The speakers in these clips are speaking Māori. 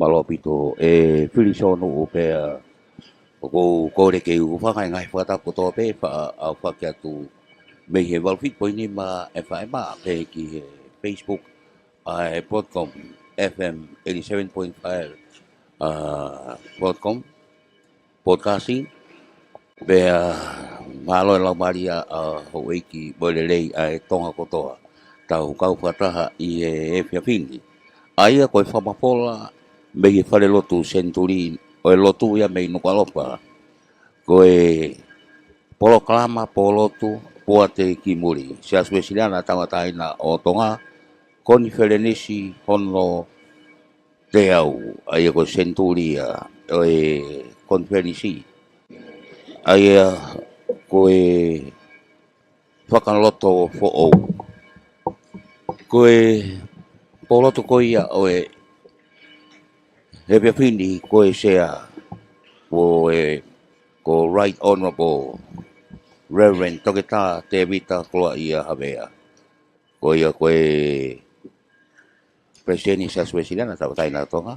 malopito e filisono o pe ko le ke u fa ngai fa ta ko to pe fa au fa kia tu me he wal fit po ni ma e fa ma pe ki Facebook ai podcast FM 87.5 podcast podcasting be malo la maria ho ki bolelei ai tonga kotoa tau kau fataha i e fiafini aia koe whamapola me i whare lotu Centenary o e lotu ia me Nuku'alofa koe poloklama Polotu Poate ki Muli Siasi Uesiliana Tongatapu o Tonga Konifelenisi hono te au aia koe Centenary o e Konifelenisi aia koe whakaloto fo o koe polotu koe ia o e he pepini koe sea ko Right Honorable Reverend Tongatapu te vita kloa ia havea koe ia koe Presidente Siasi Uesiliana taina Tonga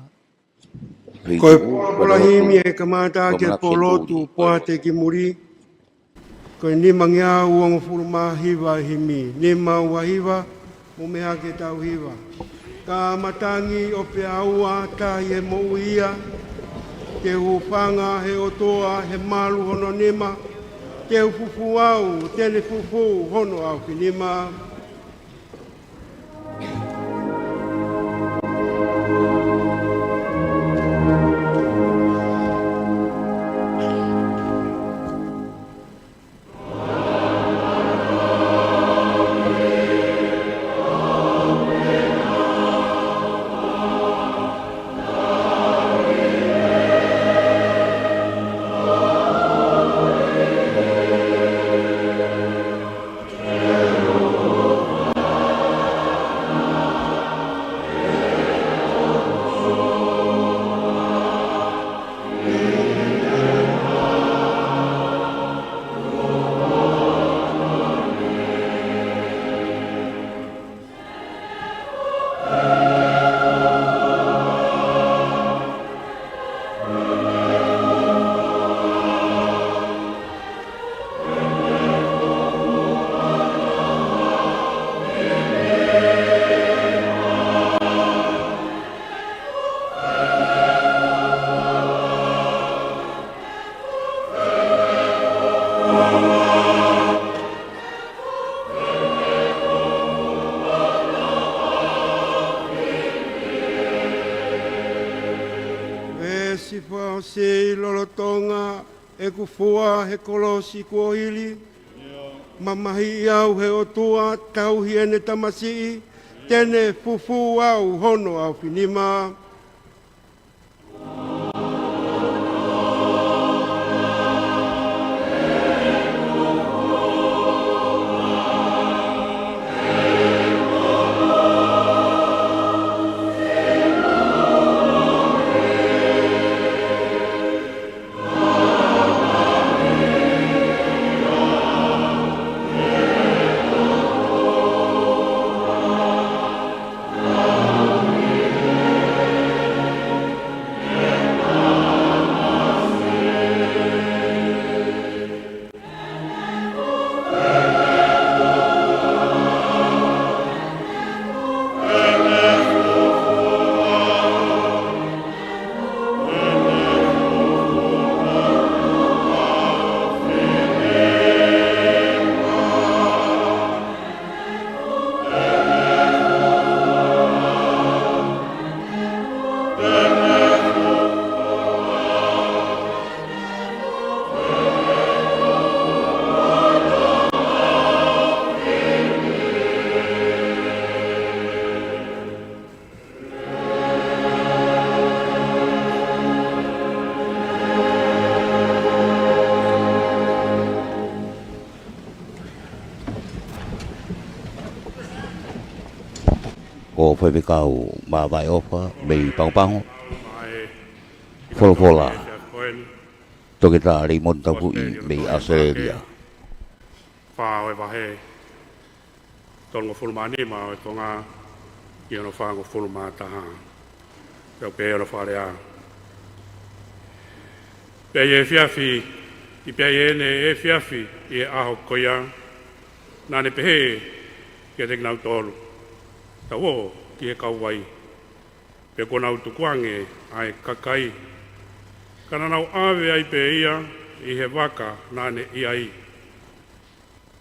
koe polahimi e kamata ke Lotu Poate ki Muli koe ni mangia uang furuma hiva himi ni mau hiva mumea ke tau hiva ka matangi o pe aua ta ye mo ia te ufanga he otoa he malu hono nima te ufufu au tele fufu hono au kinima Tonga e kufua he kolosi kuohili mamahi au he otua tau hiene tamasi tene fufu au hono au finima o foi kau ma vai ofa me pau fola Tongatapu ri montapu i me Australia fa wa he tonga fulmani ma tonga io no fa fulma ta Peo peo la wharea. Pea e whiawhi, I pea e whiawhi I aho koia, nāne pehe kia te ngau tolu. Ta wo ki he kauwai. Pea kona utukuange ai kakai. Kana nau awe ai pe ia I he waka nāne iai.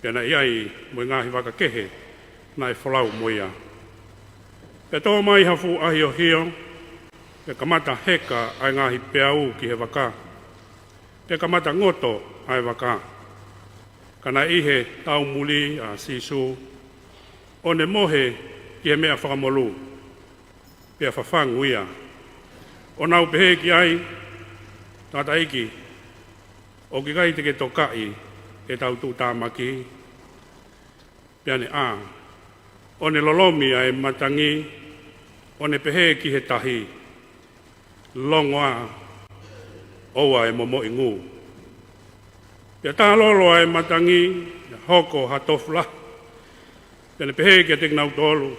Pea na iai mo ngāhi waka kehe nai whalau moia. Pea tō mai hafu ahi o hio, pea kamata heka ai ngāhi peau ki he waka. Pea kamata ngoto ai waka. Kana ihe tau muli a sisu, o ne mohe ki he mea whakamolu. Pea whawhangu ia. O nau pehe ki ai, tata iki, o ki kai teke tokai e tau tū tāmaki. Pea ne a, o ne lolomi ai matangi, o ne pehe ki he tahi, longoa, oua e momo ingu. Pea tā lolo ai matangi, hoko hatofla, pea ne pehe ki a te nau tolu,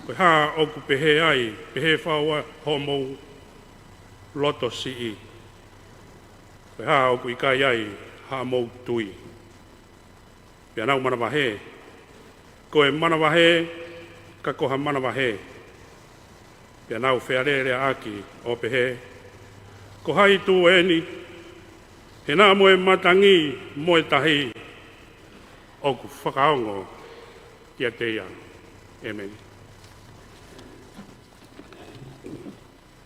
koe haa oku pehe ai, pehe whaua homo loto sii. Koe haa oku ikai ai, haa mou tui. Pea nau manawahe, koe manawahe, ka koha manawahe. Pea nau whiarere aki o pehe. Ko hai tū eni, he nā moe matangi, moe tahi, oku whakaongo kia te ia. Amen.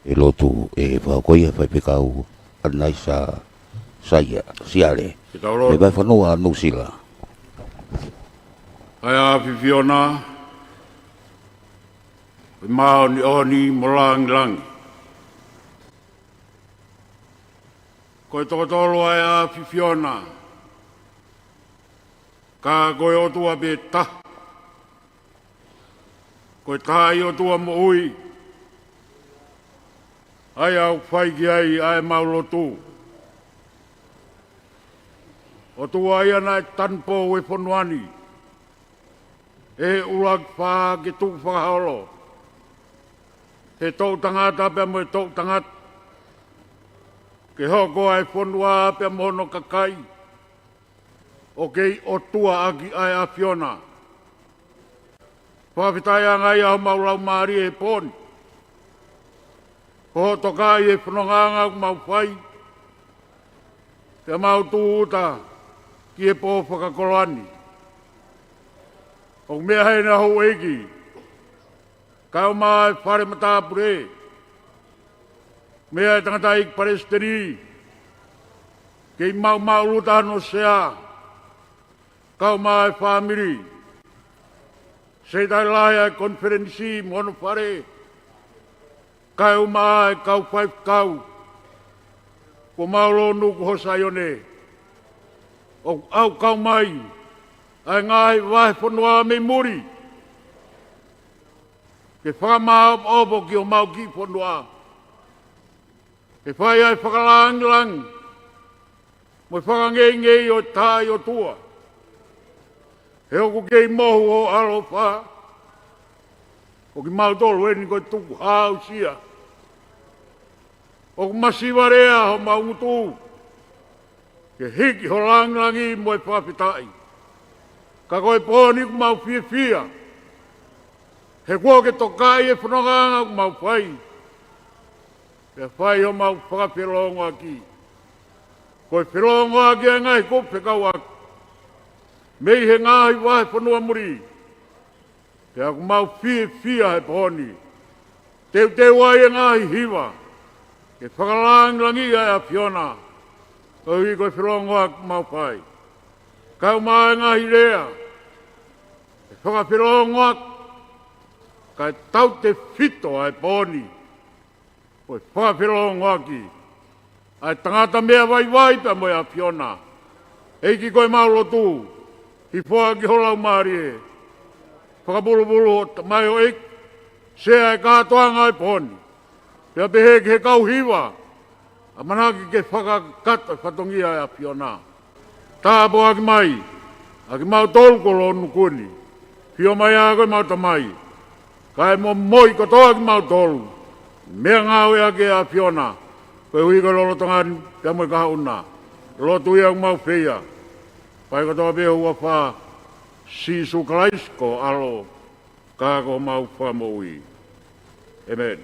E lotu e whakoia whaipekau anai sa saia, siare. E vai whanua no sila. Ai a whiwhiona, mao ni oni molang lang. Koe tokotolo ai a whiwhiona, ka koe o tua be ta. Koe tai o tua mo ui. Ai au whai ki ai ai maulotu. O tua ai ana e tanpo e ponuani. E ulag wha ki tuk whakaolo. He tau tangata pia mo e tau tangata. Ke hoko ai ponua pia mono kakai. O kei o tua aki ai a Fiona. Whawhitai angai au maulau maari e poni. Ko tokai e whanonganga ku mau whai. Pia mau tūuta ki e pō whakakolani. O mea hei na hou eiki. Kau mai whare matapure. Mea e tangata ik Palestini. Kei mau luta no sea. Kau mai whamiri. Seitai lahi ai Konifelenisi mono whare. Kau mai kau whai kau. Ko maulo nuku hosaione. O au kau mai. Ai ngai vai whanua me muri. Ke whakamau opo ki o mau ki whanua. Ke whai ai whakalang. Mo whakangei o tai o tua. He oku kei mohu o alofa. O ki mau tolu eni koe tuku hau sia. O ku masiwarea ho mau ngutu. Ke hiki ho langlangi mo e whawhitai. Ka koe pōni ku mau fia. He kua ke tokai e whanonganga ku mau whai. Ke whai ho mau whakawhirongo aki. Koe whirongo aki e ngai kupe kau aki. Mei he ngahi wahe whanua muri. Ke aku mau fia he pōni. Teu ai e ngahi hiwa. Ke whakalangi ai a Fiona. Kau i koe whirongo aki mau whai. Kau mai ngahi rea. Whakawhirongoak, kai tau te whito ai pōni. Koe whakawhirongoaki, ai tangata mea vai pia moe a Fiona. Eiki koe maulotu, hi whoa ki holau maari e. Whakabulubulu o mai o eik, se ai kātoanga ai pōni. Pia pehe ki he kau hiwa, a manaki ke whakakata whatongia ai a Fiona. Tāpo aki mai, aki mau tolkolo o Nuku'alofa. Pio mai a koe mau tamai. Kai mo moi kotoa ki mau tolu. Mea ngau ea ke a piona, koe hui ka lolo tangani, te moe kaha una. Lotu ia mau whia, pai katoa pia hua wha, si su kalaisko alo, kako mau wha moui. Amen.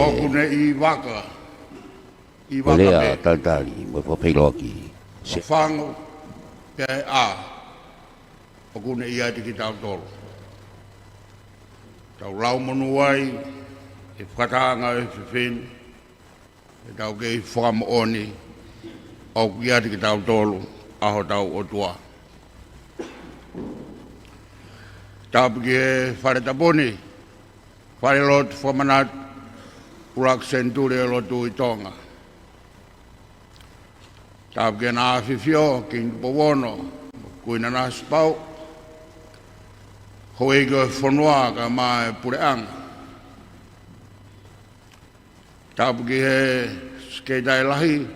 Okune I waka. I waka Lea Centenary, Muli Fakafe'iloaki. Whango, pe a. Okune I ati ki tau tolo. Tau lau manu ai, e whakatanga e whiwhin, e tau kei whakamooni, au ki ati ki tau tolo, aho tau o tua. Tau piki e wharetaponi, whare Lotu Fakamanatu, Urak Centenary Lotu I Tonga. Tau piki na awhiwhio, ki Nkupowono, kuina na spau, hoi ko whanua ka mai pureanga. Tapu ki he skeitai lahi,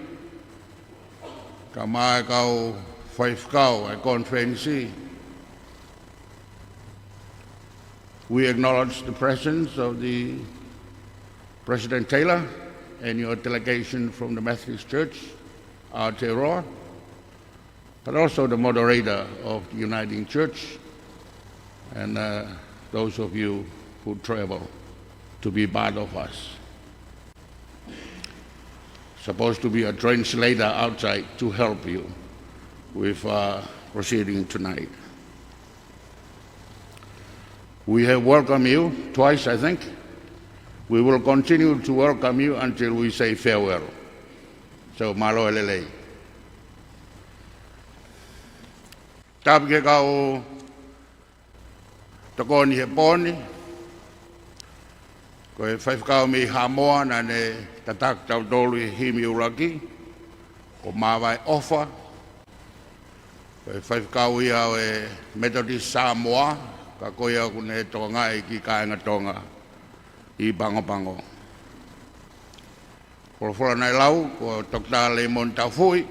ka mai kau whaifkau e Konifelenisi. We acknowledge the presence of the President Taylor and your delegation from the Methodist Church, Aotearoa, but also the moderator of the Uniting Church, and those of you who travel to be part of us. Supposed to be a translator outside to help you with proceeding tonight. We have welcomed you twice, I think. We will continue to welcome you until we say farewell. So, malo elelei. Tapi ke kau tokoni he poni. Ko e whai whakau mi hamoa na ne tatak tau tolu i himi uraki. Ko mawai ofa. Ko e whai whakau ia o e Methodist Samoa. Ka koia ku ne tonga i ki kaenga tonga i bango. Ko whora nai lau, ko tokta le mon tau fui.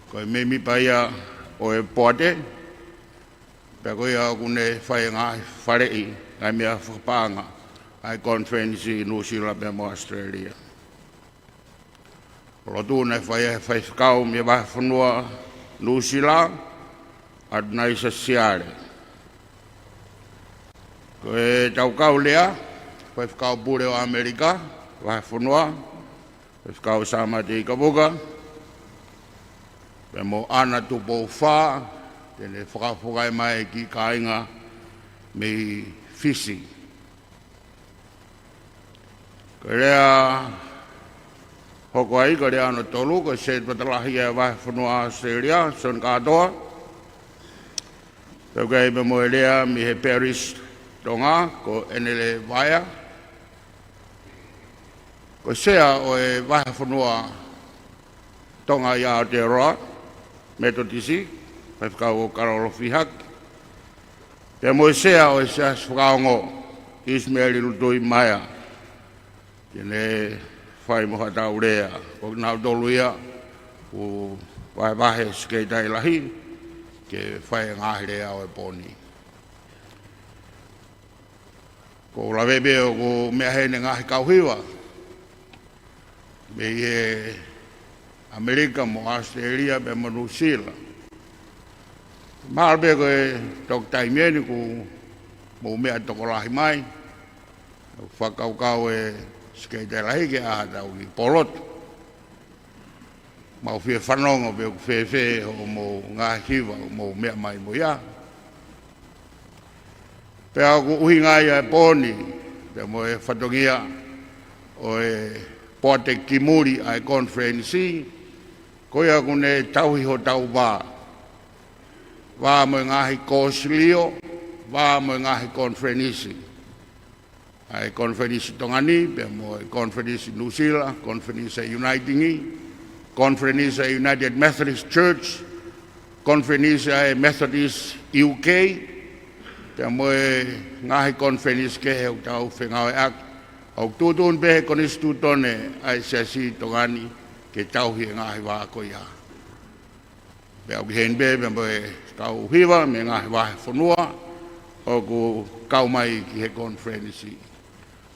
Ko e memi pa ia o e poate. Pea koia ku ne whai ngā wharei, ngai mea whakapanga. Ai conference i New Zealand me mo Australia. Lotu nei whai whakau me wahi whanua New Zealand at nei sa siare. Ko e tau kau lea, whai whakau pure o AMELIKA, wahi whanua, whai whakau samati i kapuka, me mo ana tupo wha, tene whakafukai mai ki kainga me fisi. Ko rea hoko ai, ko rea ano tolu, ko se patalahi e wahi whanua Australia, son katoa. Pau kai me mo rea mi he Paris Tonga, ko enele vaya. Ko sea o e wahi whanua Tonga i Aotearoa, Methodisi, pai whakau o karolofi haki. Pea mo sea o e seas whakaongo, Ismaili lutui maia. Kene whai moha tau rea, ko nau doluia, o wahe skei tai lahi, ke whai ngahi rea o e poni. Ko la bebe o ko mea hene ngahi kauhiwa, me e AMELIKA mo Australia be mo New Zealand. Malbe ko e tok taimieni ko mo mea tokolahi mai, whakaukau e skei te lahi ke aha tau ki POLOTU. Mau whia whanonga pe o whewhe o mo ngā hiwa o mo mea mai mo ia. Pea ko uhi ngai e poni, pe mo e whatongia o e poate ki muri ai konferensi, koia ko ne tauhi ho tau wā. Wā mo ngahi kōsilio, wā mo ngahi konferensi. Ai konferensi tongani, pe mo e konferensi New Zealand, konferensi Uniting, konferensi United Methodist Church, konferensi Methodist UK, pe mo e ngahi konferensi ke he tau whengau e ak, au tutun pe he konistutone ai siasi tongani ke tauhi e ngahi wā koia. Pe au ki henbe, pe mo e kau hiwa, me ngahi wahe whanua, o ku kau mai ki he konferensi.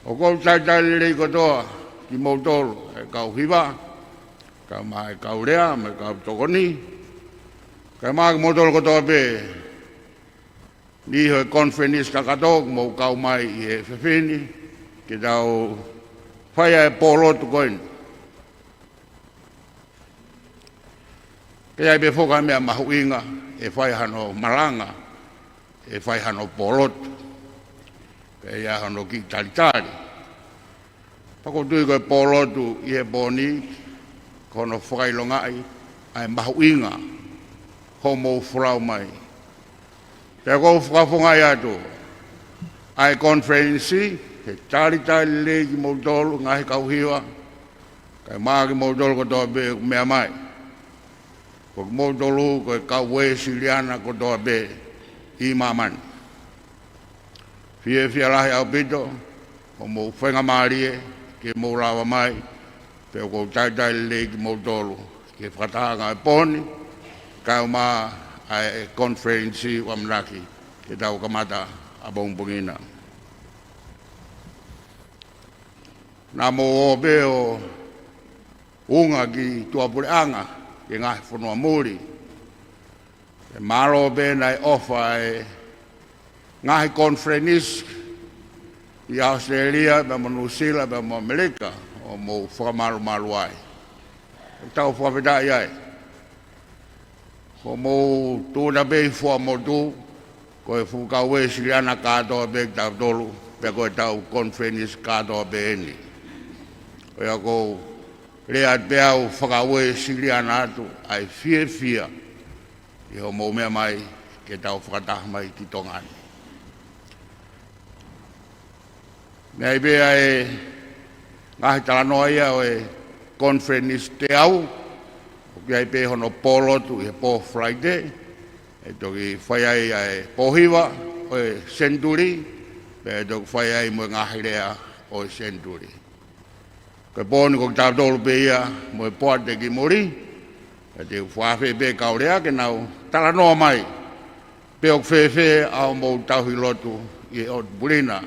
O kou tai lirei kotoa ki mautolo e kau hiwa, kau mai kau rea, me kau tokoni, kai maa ki mautolo kotoa pe, ni he konferensi kakatok mo kau mai i he whewhini, ki tau whaia e POLOTU koin. Kei ai pe whoka mea mahuinga, e whai hano malanga, e whai hano POLOTU. Kei ai hano ki talitari. Pako tui koe POLOTU i he poni, kono whakailongai, ai mahuinga, homo whrau mai. Pea kou whakafongai atu, ai konferensi, he talitari le ki mautolu, ngahi kauhiwa, kai maa ki mautolu kotoa pe mea mai. Ko mautolu koe kau Wesleyan kotoa pe i MAMANI. Fie lahi au pito, o mo whenga maarie, ke mo rawa mai, pe o kou tai le ki mautolu, ke whakatanga e poni, kau maa ai konferensi wamnaki, ke tau kamata a bongpongina. Nā mo o pe o unga ki tuapureanga, ke ngahi whanua MOLI. E malo pe nai ofa e ngahi konferensi i Australia, pe mo New Zealand, pe mo AMELIKA, o mo whakamalu ai. E tau whawhitai ai. Ko mo tūna pei whua mo tū, ko e whukau Wesleyan katoa pe tau tolu, pe ko e tau konferensi katoa pe eni. Ko ia ko rea te au whakau Wesleyan atu, ai fia, I ho mo mea mai ke tau whakataha mai ki Tonga. Nei bea e ngahi talanoa ia o e Konifelenisi te au, o ki ai pe hono POLOTU i po Friday, e toki whai ai e pohiwa o e Centenary, pe e toki whai ai mo ngahi rea o e Centenary. Koe pōni ko tātolu pe ia mo e poate ki Muli, e te whawhi pe kaurea ke nau talanoa mai, pe o kwewhe au mou tauhi lotu i o Bulina.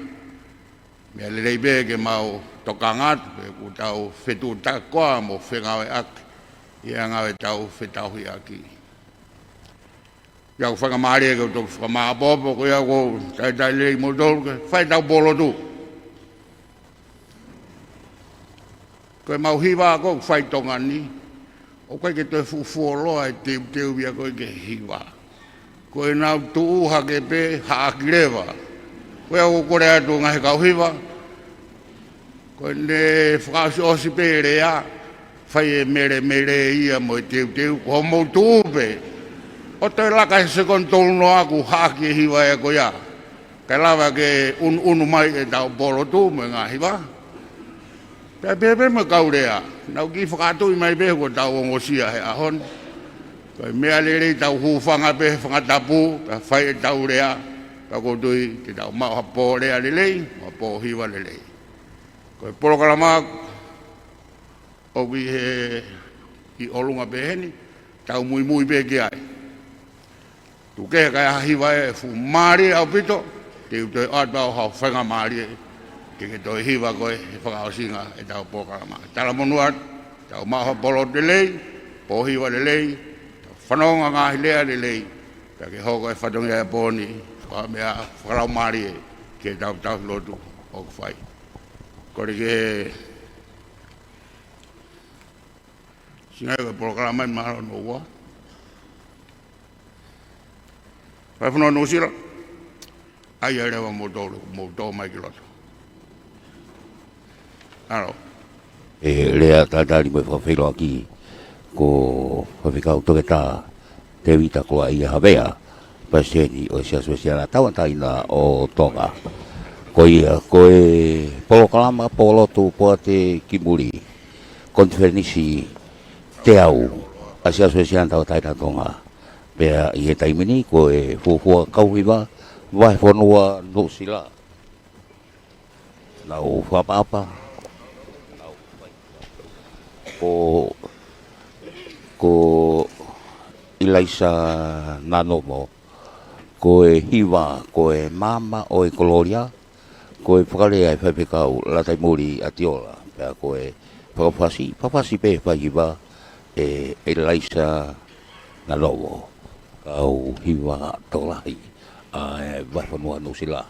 Mea lelei pe ke mau Tongatapu, pe ku tau whetu takoa mo whengawe aki, i angawe tau whetauhi aki. Ia ku whakamari e kau toku whakamaapopo, ko ia ko tai lei mo tolu ke whai tau POLOTU. Koe mau hiwa ko whai tongani, o koe ke toi fufuoloa e teu ia koe ke hiwa. Koe nau tuuha ke pe haakirewa. Koe au kore atu ngahe kau hiwa, koe ne whakausi osi pe rea, whai e mere ia mo e teu, ko mou tuupe. O toi laka se kon tolu no aku haaki e hiwa e koe ia. Kai lawa ke unu mai e tau POLOTU mo ngā hiwa. Pea pepe me kaurea, nau ki whakatui mai pe ko tau ongosia he ahon. Koe mea lere tau hufanga pe Tongatapu, pea whai e tau rea, pea kotui te tau mau hapo rea lelei, hapo hiwa lelei. Koe polokalama, o ki he i olunga pe heni, tau mui pe ki ai. Tuke kai hiwa e fu mari au pito, te utoi atau hau whenga mari e, ke toi hiwa koe e whakaosinga e tau polokalama. Tala monuat, tau maha POLOTU lelei, po hiwa lelei, tau whanonga ngahi lea lelei, pea ke hoko e whatongia e pōni, mea whakalau mari e, ke tau lotu o kwhai. Kore ke singai koe polokalama i mahalo no ua. Pai whanau no sira, ai ai rewa mo tō mai ki loto. Aro. E lea tātari Muli Fakafe'iloaki ko whawhikau Tongatapu te wita koa i hawea paseni o Siasi Uesiliana tawantaina o Tonga. Ko ia, ko e polokalama Lotu Poate ki Muli Konifelenisi te au a Siasi Uesiliana tawantaina Tonga. Pea i he taimini ko e fuafua kauhiwa vai whanua no sila. Nau whapapa ko ilaisa nanomo, ko e hiwa, ko e mama o e koloria, ko e whakarea e whawhikau latai Muli atiola, pea ko e whakapasi pe whahiwa e ilaisa nanomo, kau hiwa tolahi, a e waiwhanua no sila.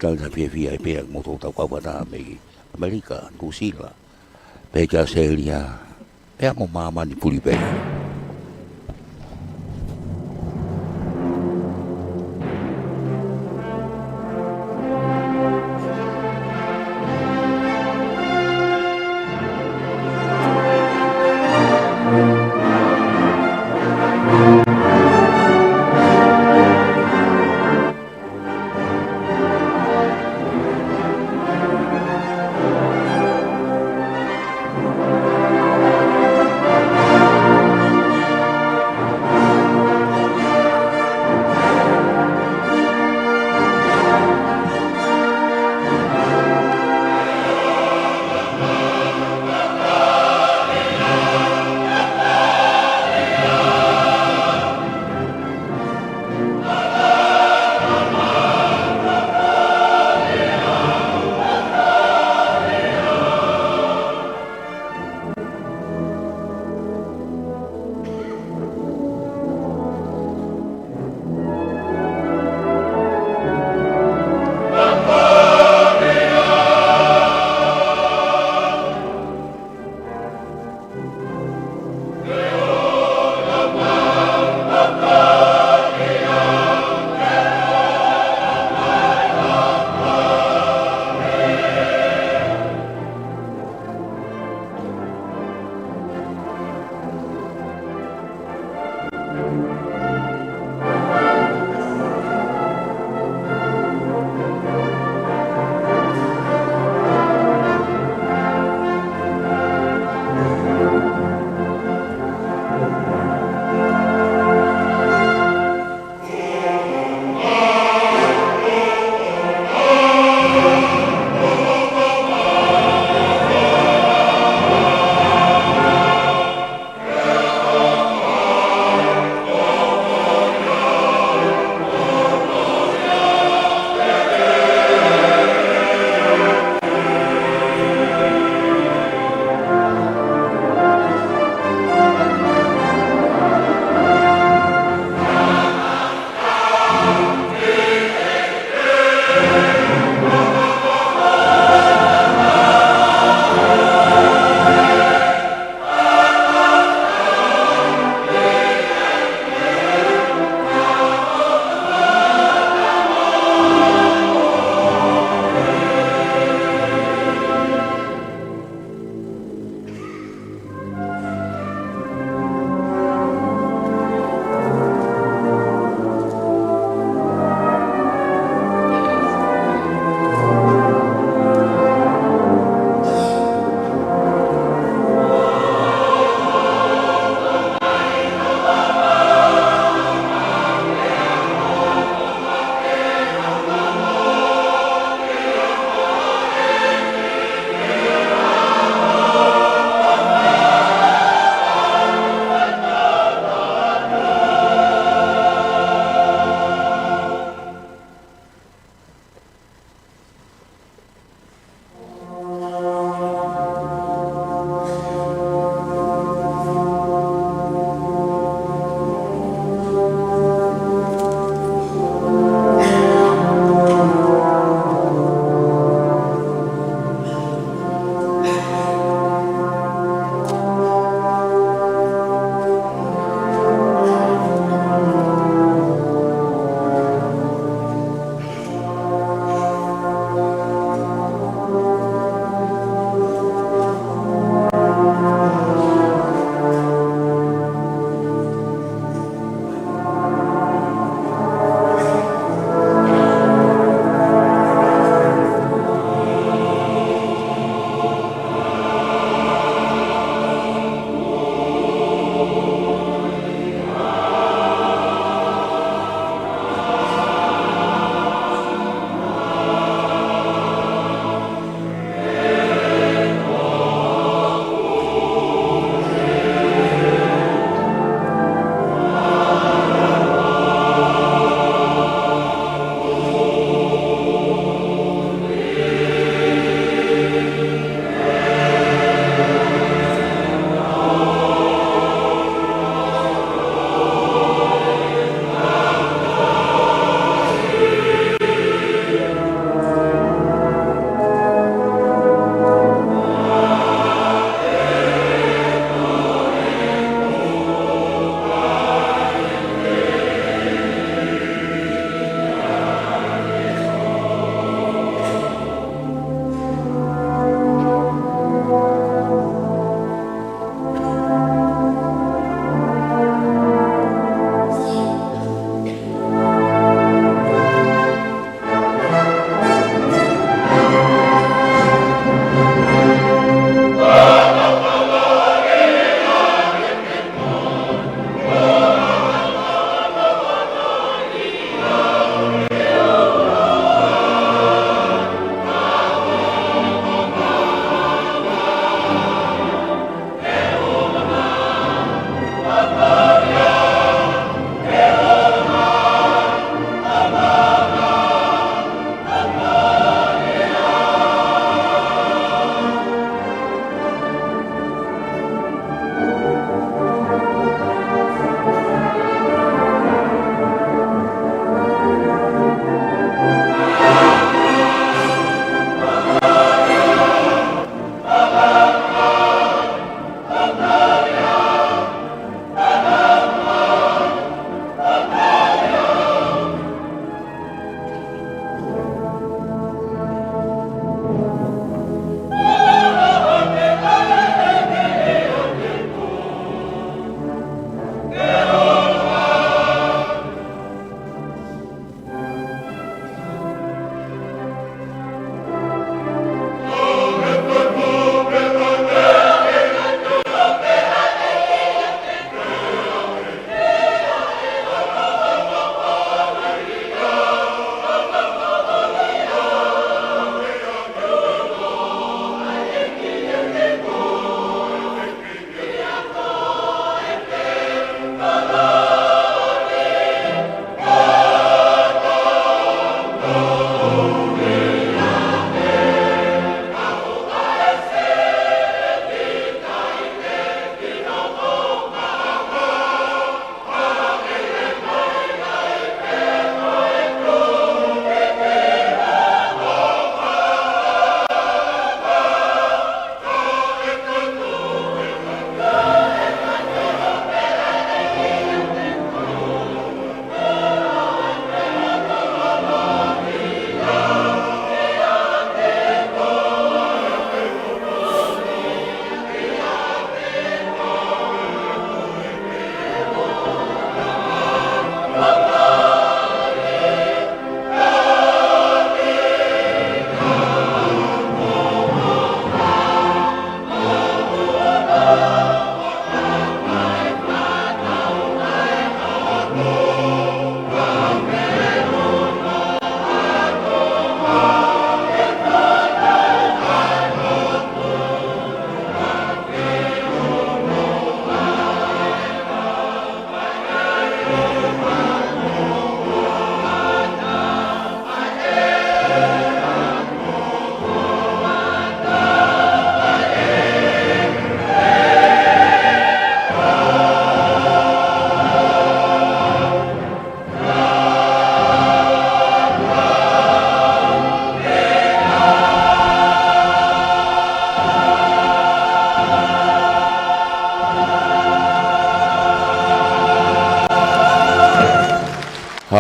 Tala fia e pea mo tō tau kawata me AMELIKA, Kusila, pea seria, pea mo MAMANI puli pea.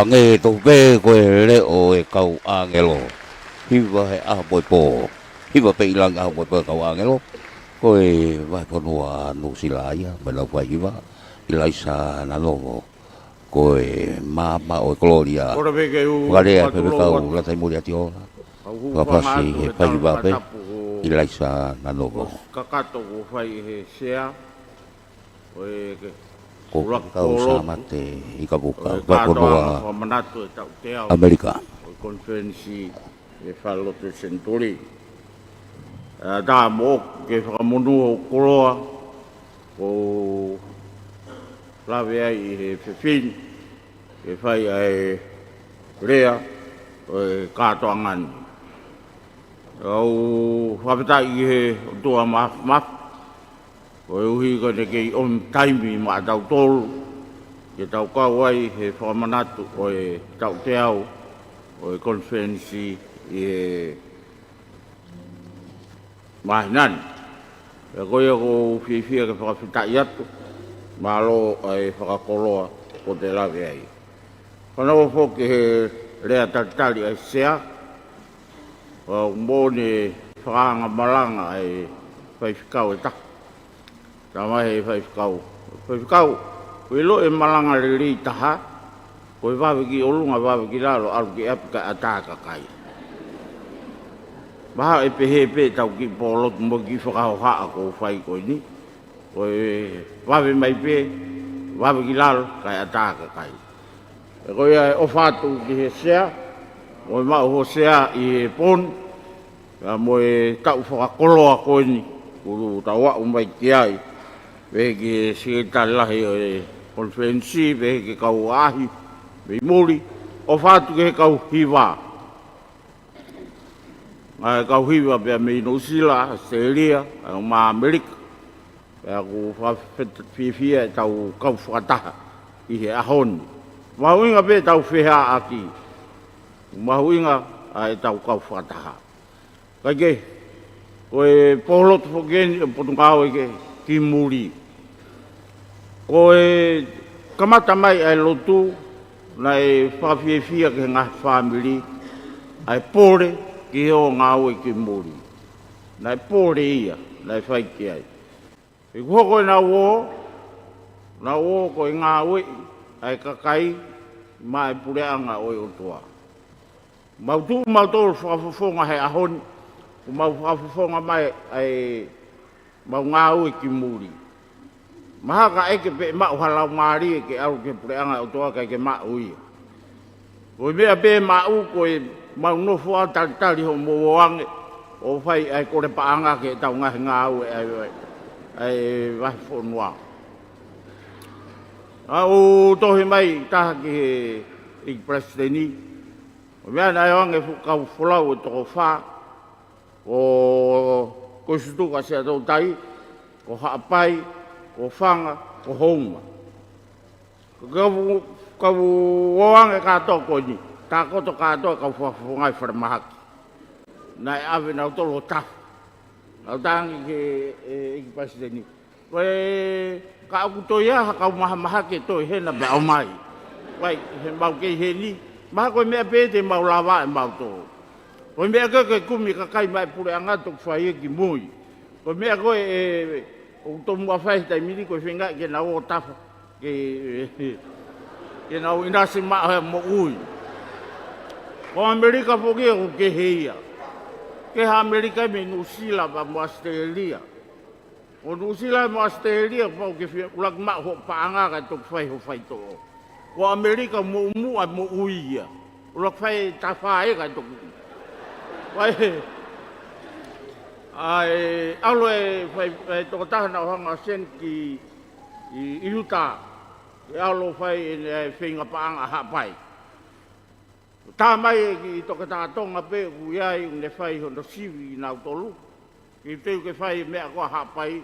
nge to ve ko le o e kau angelo hiwa he a boi po hiwa pe ilang a boi po kau angelo ko e vai ponua no silaia ma la vai hiwa ilaisa na logo ko e mama o gloria wale pe kau la tai muri atio wa pasi he pai va pe ilaisa na logo kakato ko fai he sea o e ko kau sama te i ka buka va ponua Fakamanatu tau teo Amerika Konifelenisi e Lotu Centenary da mo ke whakamonu o koroa o lawe ai he whiwhin e whai ai rea o e katoa ngani au whapetai i he tua maf o e uhi ko ne kei on taimi ma tau tolu ke tau kau ai he Fakamanatu o e tau teau o e Konifelenisi i he mahinan. E koe ko whiwhia ke whakawhitai atu, malo ai whakakoloa o te lawe ai. Whanau whoke he rea tatari ai sea, o mōne whakanga malanga ai whaiwhikau e ta. Tamai he whaiwhikau. Whaiwhikau, koe lo e malanga riri taha, koe waweki olunga waweki lalo aru ki apika ataka kai. Maha e pehe tau ki polotu mo ki whakahoha ko whai koe ni. Koe wawe mai pe, wawe ki lalo kai ataka kai. E koe ai o whātu ki he sea, mo e mau ho sea i he pon, mo e tau whakakoloa koe ni, kuru tau wau mai ki ai. Vehe ki he siketari lahi o e Konifelenisi, vehe ki kau ahi, Veimumuni, o whātu ki he kau hiwa. Ai kau hiwa pia me New Zealand, Australia, ai ma AMELIKA. Pia ku whiwhia tau kau whakataha i he ahoni. Mahuinga pe tau whiha aki. Mahuinga ai tau kau whakataha. Kaike, koe POLOTU whakeni e potungao ike ki MOLI. Koe kamata mai ai Lotu, na e whawhiwhia ke ngā whamiri, ai pore, ki o ngā ue ki MOLI. Nai pōre ia, nai whai ki ai. I kua koe nā wō koe ngā ue, ai kakai, mai pureanga oi o toa. Mautu mautoro whakafofonga hei ahoni, o mau whakafofonga mai ai mau ngā ue ki MOLI. Maha ka eke pe mau halau maari e ke aru ke pureanga o toa kai ke mau ia. Koe mea pe mau koe mau nofo a tari ho mo wange o whai ai kore paanga ke tau ngahi ngā ue ai wahi whonua. O tohi mai taha ki he presidenti. O mea nai wange kau wholau e toko whā o koe sutuka sea tau tai, ko haapai, ko whanga, ko honga. Kau wange katoa koe ni. Tā koto kātoa kau whawhongai wharamahaki. Nai awe nau tolo tafu. Nau tāngi ke iki presidenti. Koe ka aku toi aha kau mahamahake toi hena be au mai. Wai, he mau kei he ni. Maha koe mea pēte mau lawa e mau tō. Koe mea koe kumi kakai mai pure angatok whai eki mui. Koe mea koe o tomu a whai tai miri koe whengai ke nau o tafu. Ke nau inasi maa mo ui. Ko AMELIKA poki o ke heia. Ke ha AMELIKA me New Zealand pa mo Australia. O New Zealand mo Australia pa o ke ulag ma ho paanga ka tok whai ho whai to. Ko AMELIKA mo umu a mo uia. Ulag whai ta whai ka tok. Wai. Ai alo e whai tokataha na hanga sen ki i Utah. E alo whai e whinga paanga hapai. Tā mai ki Tongatapu Tonga pe ku iai un le whai hono siwi i nau tolu. Ki teu ke whai mea kua hapai.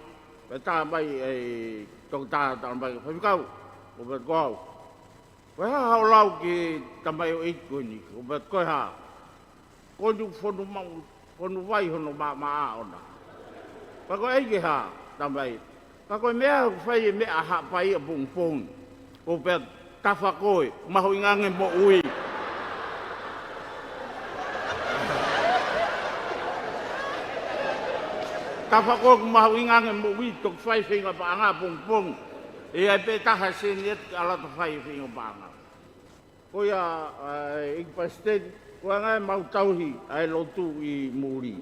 Pe tā mai e Tongatapu tā mai whawikau. O bet koau. Koe ha hao lau ki tamai o ikoni. O bet koe ha. Konu whonu mau, whonu wai hono maa ona. Pa koe eike ha tamai. Pa koe mea whai mea hapai a pung pung. O bet tafakoi, maho ingange mo ui. Tafakoi maho ingange mo ui, tok fai whinga paanga pung pung. E ai pe taha seniet ala to fai whinga paanga. Koia Igpasten, koia ngai mautauhi ai lotu I Muli.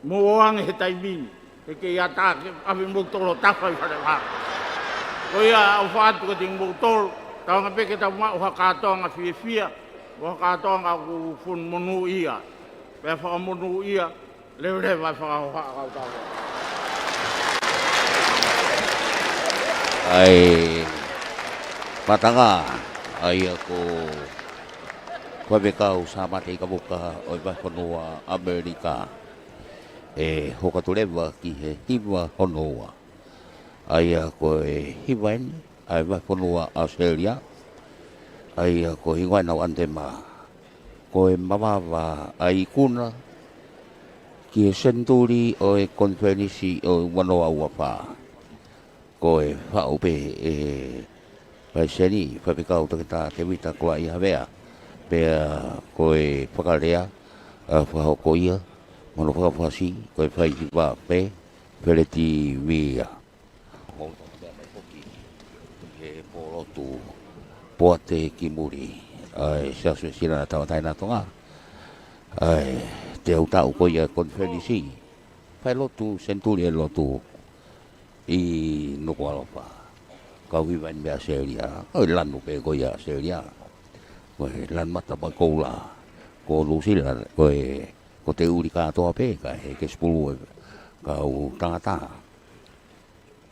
Moang he taimini, he ke iata ke api mutolo tafa I wharewa. Koia au whaatu ka ting mutolo, tau ngā peke tau maa uha kātoa ngā whiewhia, uha kātoa ngā ku fun monu ia. Pea whakamonu ia, leo vai whakahoha kau tau. Ai patanga ai ako wabekau sama te kabuka o vai honua Amerika e hokatulewa ki he hiwa honua ai ako e hiwain ai vai honua Australia ai ako hiwai nau antema ko e mamawa ai kuna ki e Centenary o e Konifelenisi o wanoa uapa ko e whaupe e vai seni whapikau takita te wita kua I havea pea ko e whakarea whahoko ia mono whakawhasi ko e whai hiwa pe whereti wia mo mea mai hoki he POLOTU Poate ki Muli ai Siasi Uesiliana tawatai nā Tonga ai te au tau ko ia Konifelenisi whai lotu Centenary lotu I Nuku'alofa kau hiwain mea Australia kau lanu pe ko ia Australia ko lan mata pa koula ko Lusila ko te uri katoa pe ka he ke 10 kau tangata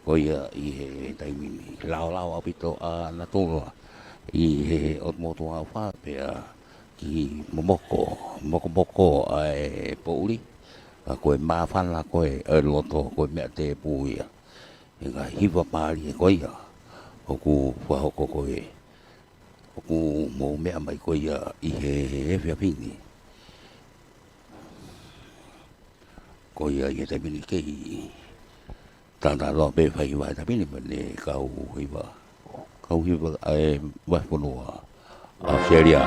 ko ia I he taimini lao apito na tola I he otmoto afa pe ki momoko ai pouli ko mafan la ko loto ko mea te puia nga hiwa pari ko ia oku wahoko ko e oku mo mea mai ko ia I he whiapini ko ia I he taimini kei tanda roa pe whai wai taimini mene kau hiwa ai wahponua Australia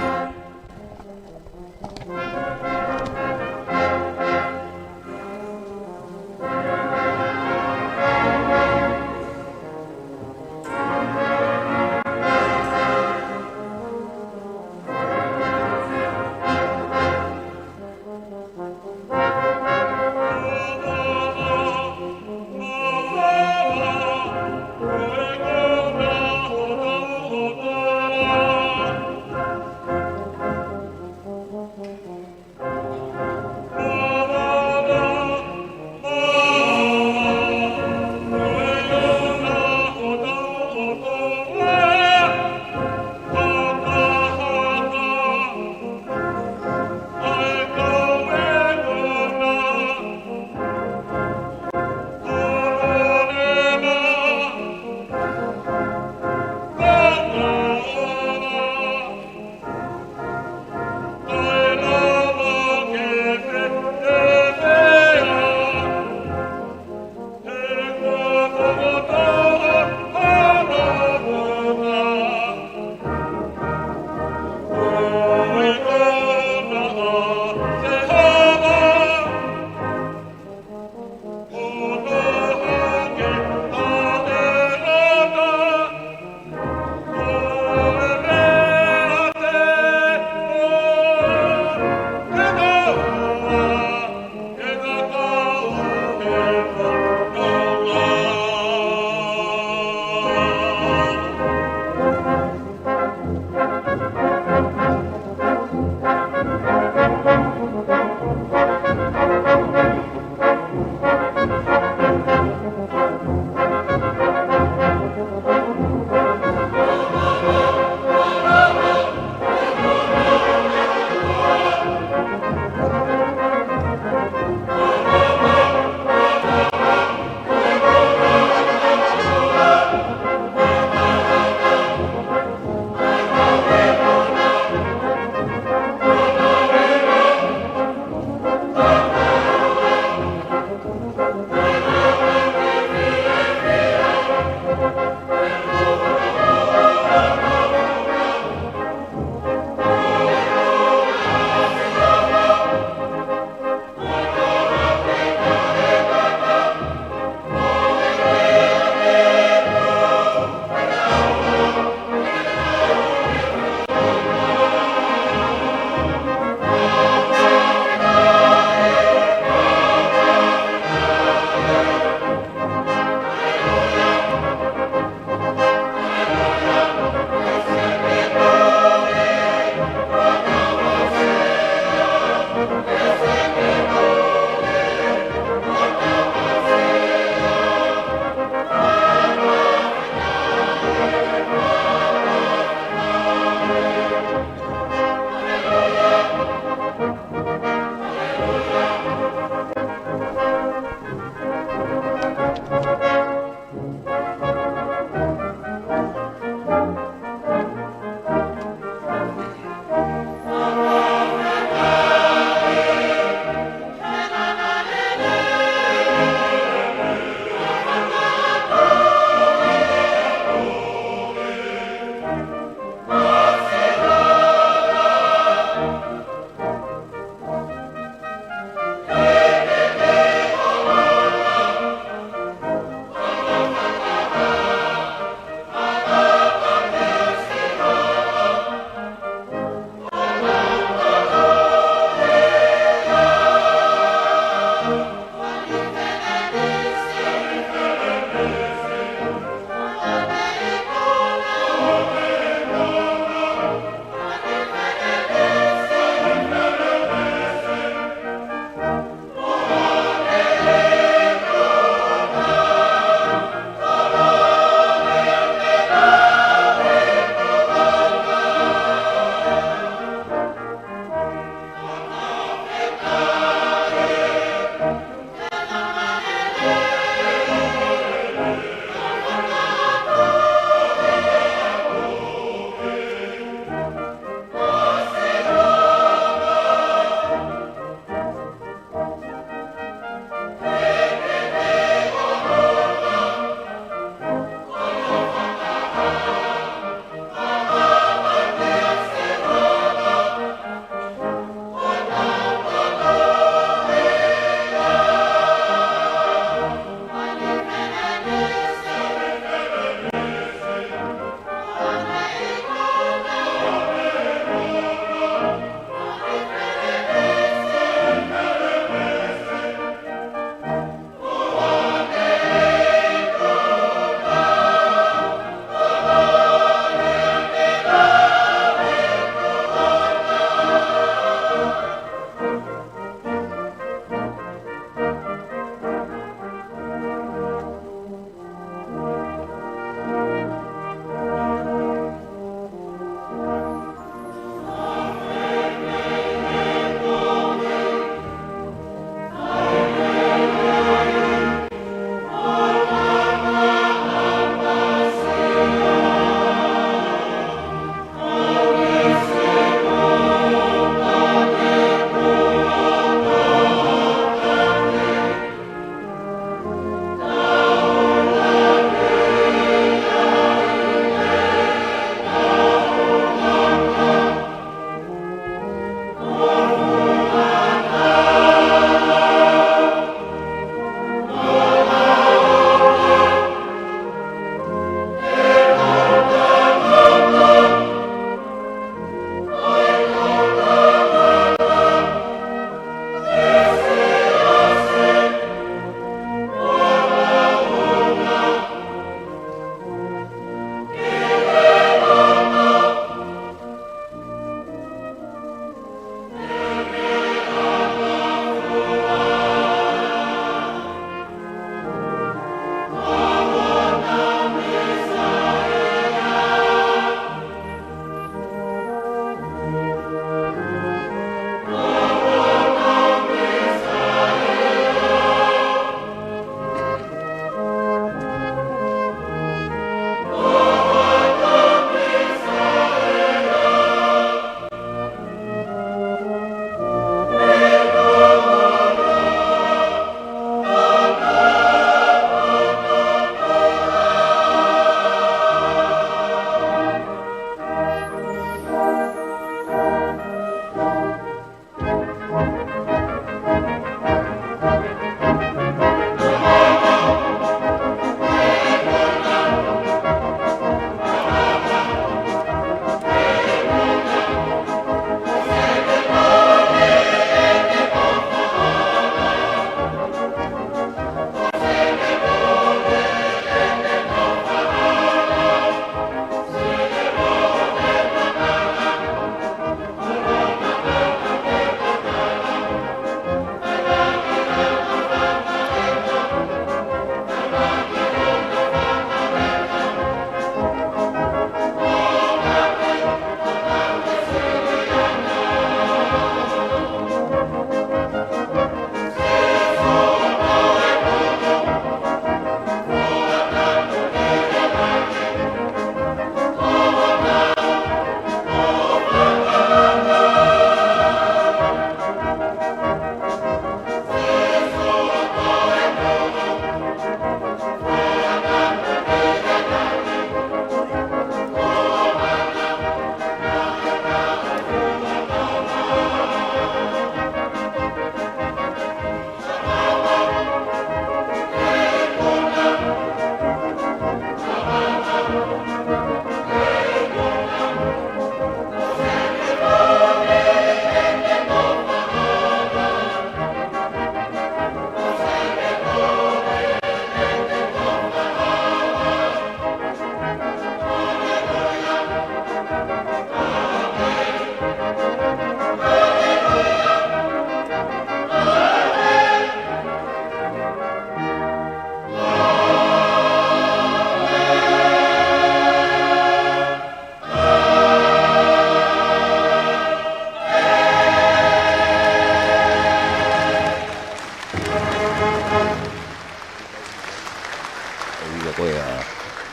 koe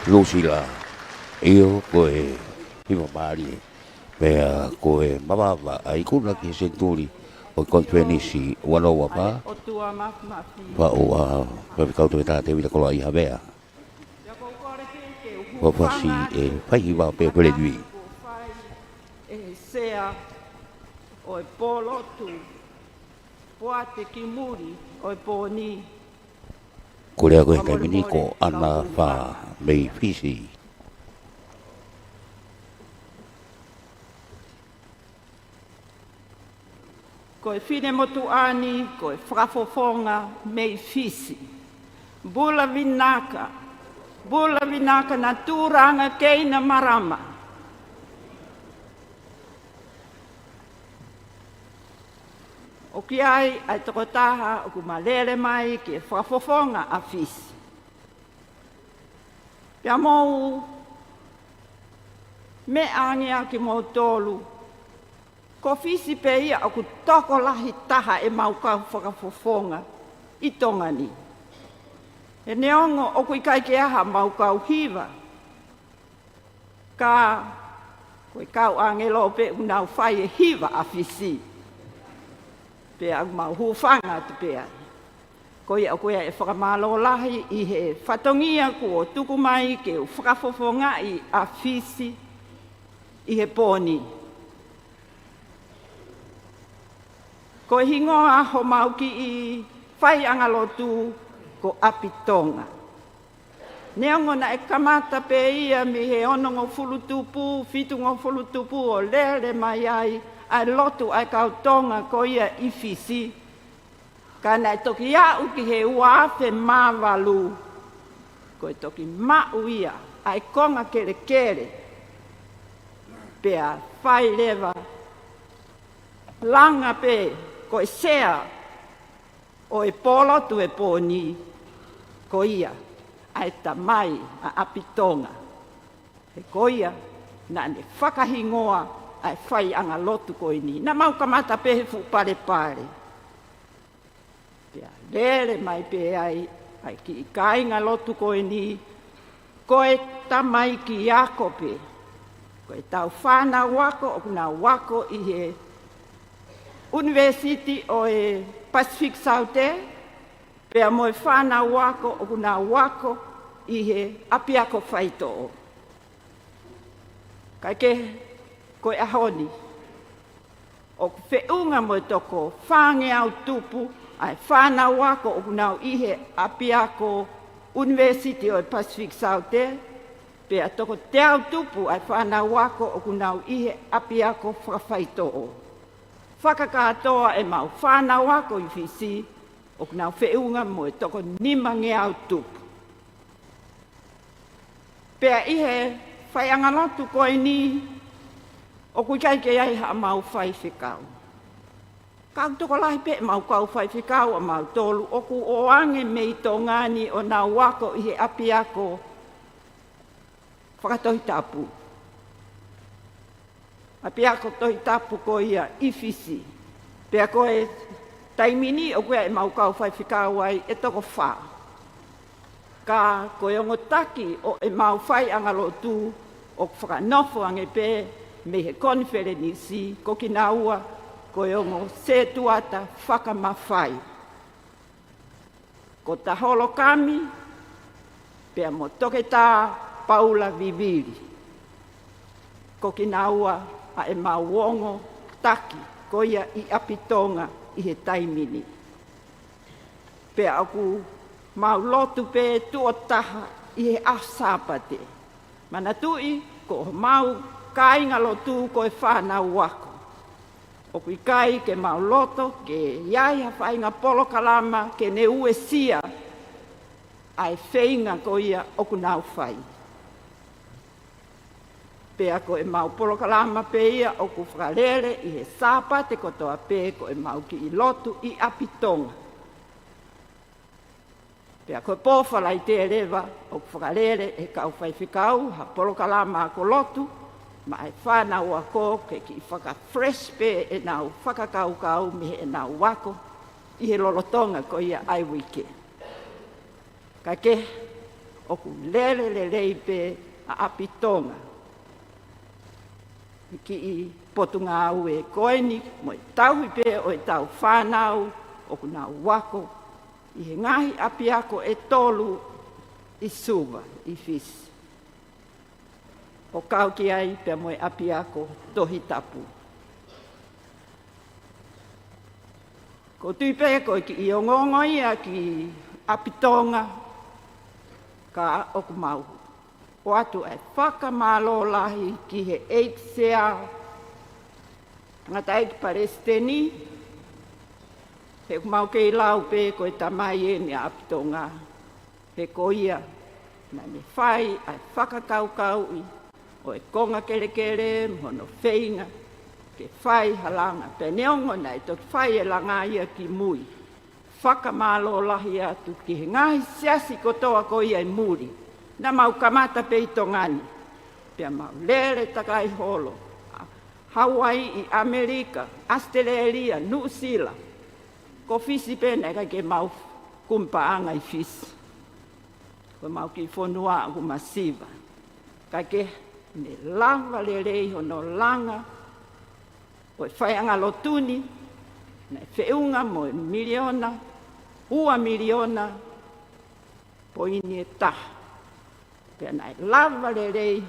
Lusila io koe hima mali pe koe mama ai kuna ki Centenary o Konifelenisi wano pa pa o pa kau te te vita kola i havea o fasi e pai wa pe pele sea o POLOTU Poate ki Muli o PONI Korea koe kai miniko ana fa mei fisi koe fine motu ani koe whakafofonga mei fisi bula vinaka na tūranga keina marama o ki ai toko taha o ku malele mai ki whakafofonga a fisi. Pia mou me angia ki mou tolu ko fisi pe ia o ku toko lahi taha e mau kau whakafofonga i Tongani. E neongo o ku ikai ke aha mau kau hiva ka koe kau angelo pe unau whai e hiva a fisi. Pea mau hufanga te pea. Koe o koe e whakamalo lahi i he whatongia ko tuku mai ke o whakafofonga i a fisi i he poni. Koe hingoa ho mau ki i whai angalotu ko api Tonga. Neongo na e kamata pe ia mi he onongo fulutupu, fitungo fulutupu o lele mai ai ai lotu ai kau Tonga ko ia i fisi. Ka nai toki au ki he uafe mawalu. Ko e toki mau ia ai konga kere kere. Pea whai lewa. Langa pe ko e sea o e polotu e poni. Ko ia ai tamai a api Tonga. E ko ia na ne whakahingoa ai whai anga lotu koe ni. Na mau kamata pehe fu pare pare. Pea lere mai pe ai ki i kainga lotu koe ni. Koe tamai ki ako pe. Koe tau whana wako o kuna wako i he University o e Pacific Saute. Pea moe whana wako o kuna wako i he apiako whaito. Kai ke koe ahoni. O whiunga mo toko whange au tupu ai whana wako o kunau ihe apiako University o Pacific Saute. Pea toko te au tupu ai whana wako o kunau ihe apiako whawhaito. Whakakatoa e mau whana wako i whisi o kunau whiunga mo toko nimange au tupu. Pea ihe whaiangalotu koe ni o kui kai ke ai ha mau whai whikau. Kau toko lahi pe mau kau whai whikau a mau tolu o ku o ange mei tō ngani o nā wako i he api ako whakatohi tapu. Api ako tohi tapu ko ia i whisi. Pea koe taimini o koe e mau kau whai whikau ai e toko wha. Ka koe ongo taki o e mau whai angalotu o whakanofo ange pe me he Konifelenisi ko ki naua ko ongo se tuata whakamafai. Ko ta holo kami, pea mo toke tā paula viviri. Ko ki naua a e mauongo taki ko ia i api Tonga i he taimini. Pea aku mau lotu pe tuotaha i he asapate. Mana tui ko mau kainga lotu ko e whanau wako. O kui kai ke mau loto, ke iai hawhainga polo kalama, ke ne ue sia, ai whainga ko ia o kunau whai. Pea ko e mau polo kalama pe ia o ku whakalele i he sapa te kotoa pe ko e mau ki i lotu i api Tonga. Pea ko e pōwhala i te rewa o ku whakalele e kau whai whikau, ha polo kalama ko lotu, ma e whanau ako ke ki whaka fresh pe e nau whakakaukau me e nau wako i he lolotonga ko ia ai wike. Ka ke o ku lele pe a apitonga. Ki I potunga au e koeni, mo I tauhi pe o I tau whanau, o ku nā wako, I he ngahi api ako e tolu I suva, I fisi. O kau ki ai pe mo api ako Tongatapu. Ko tui pe ko ki I ongongo ia ki apitonga, ka o ku mau. O atu e FAKAMALO lahi ki he eiksea, ngata eik Palestini, he kumau kei lau pe ko I tamai e ni apitonga, he ko ia, na me whai ai whakakaukau I, o e konga kere mono whainga, ke whai halanga, pe neongo nei to whai e langa ia ki mui, FAKAMALO lahi atu ki he ngahi siasi kotoa ko ia I Muli, na mau kamata pe I tongani, pia mau lere takai holo, Hawaii I AMELIKA, Australia, New Zealand, ko fisi pene ka ke mau kumpaanga I fisi, ko mau ki fonua ku masiva, ka ke ne lava lelei hono langa, o whaianga lotuni, ne whiunga mo miliona, ua miliona, po ini e taha. Pea nai lava lelei,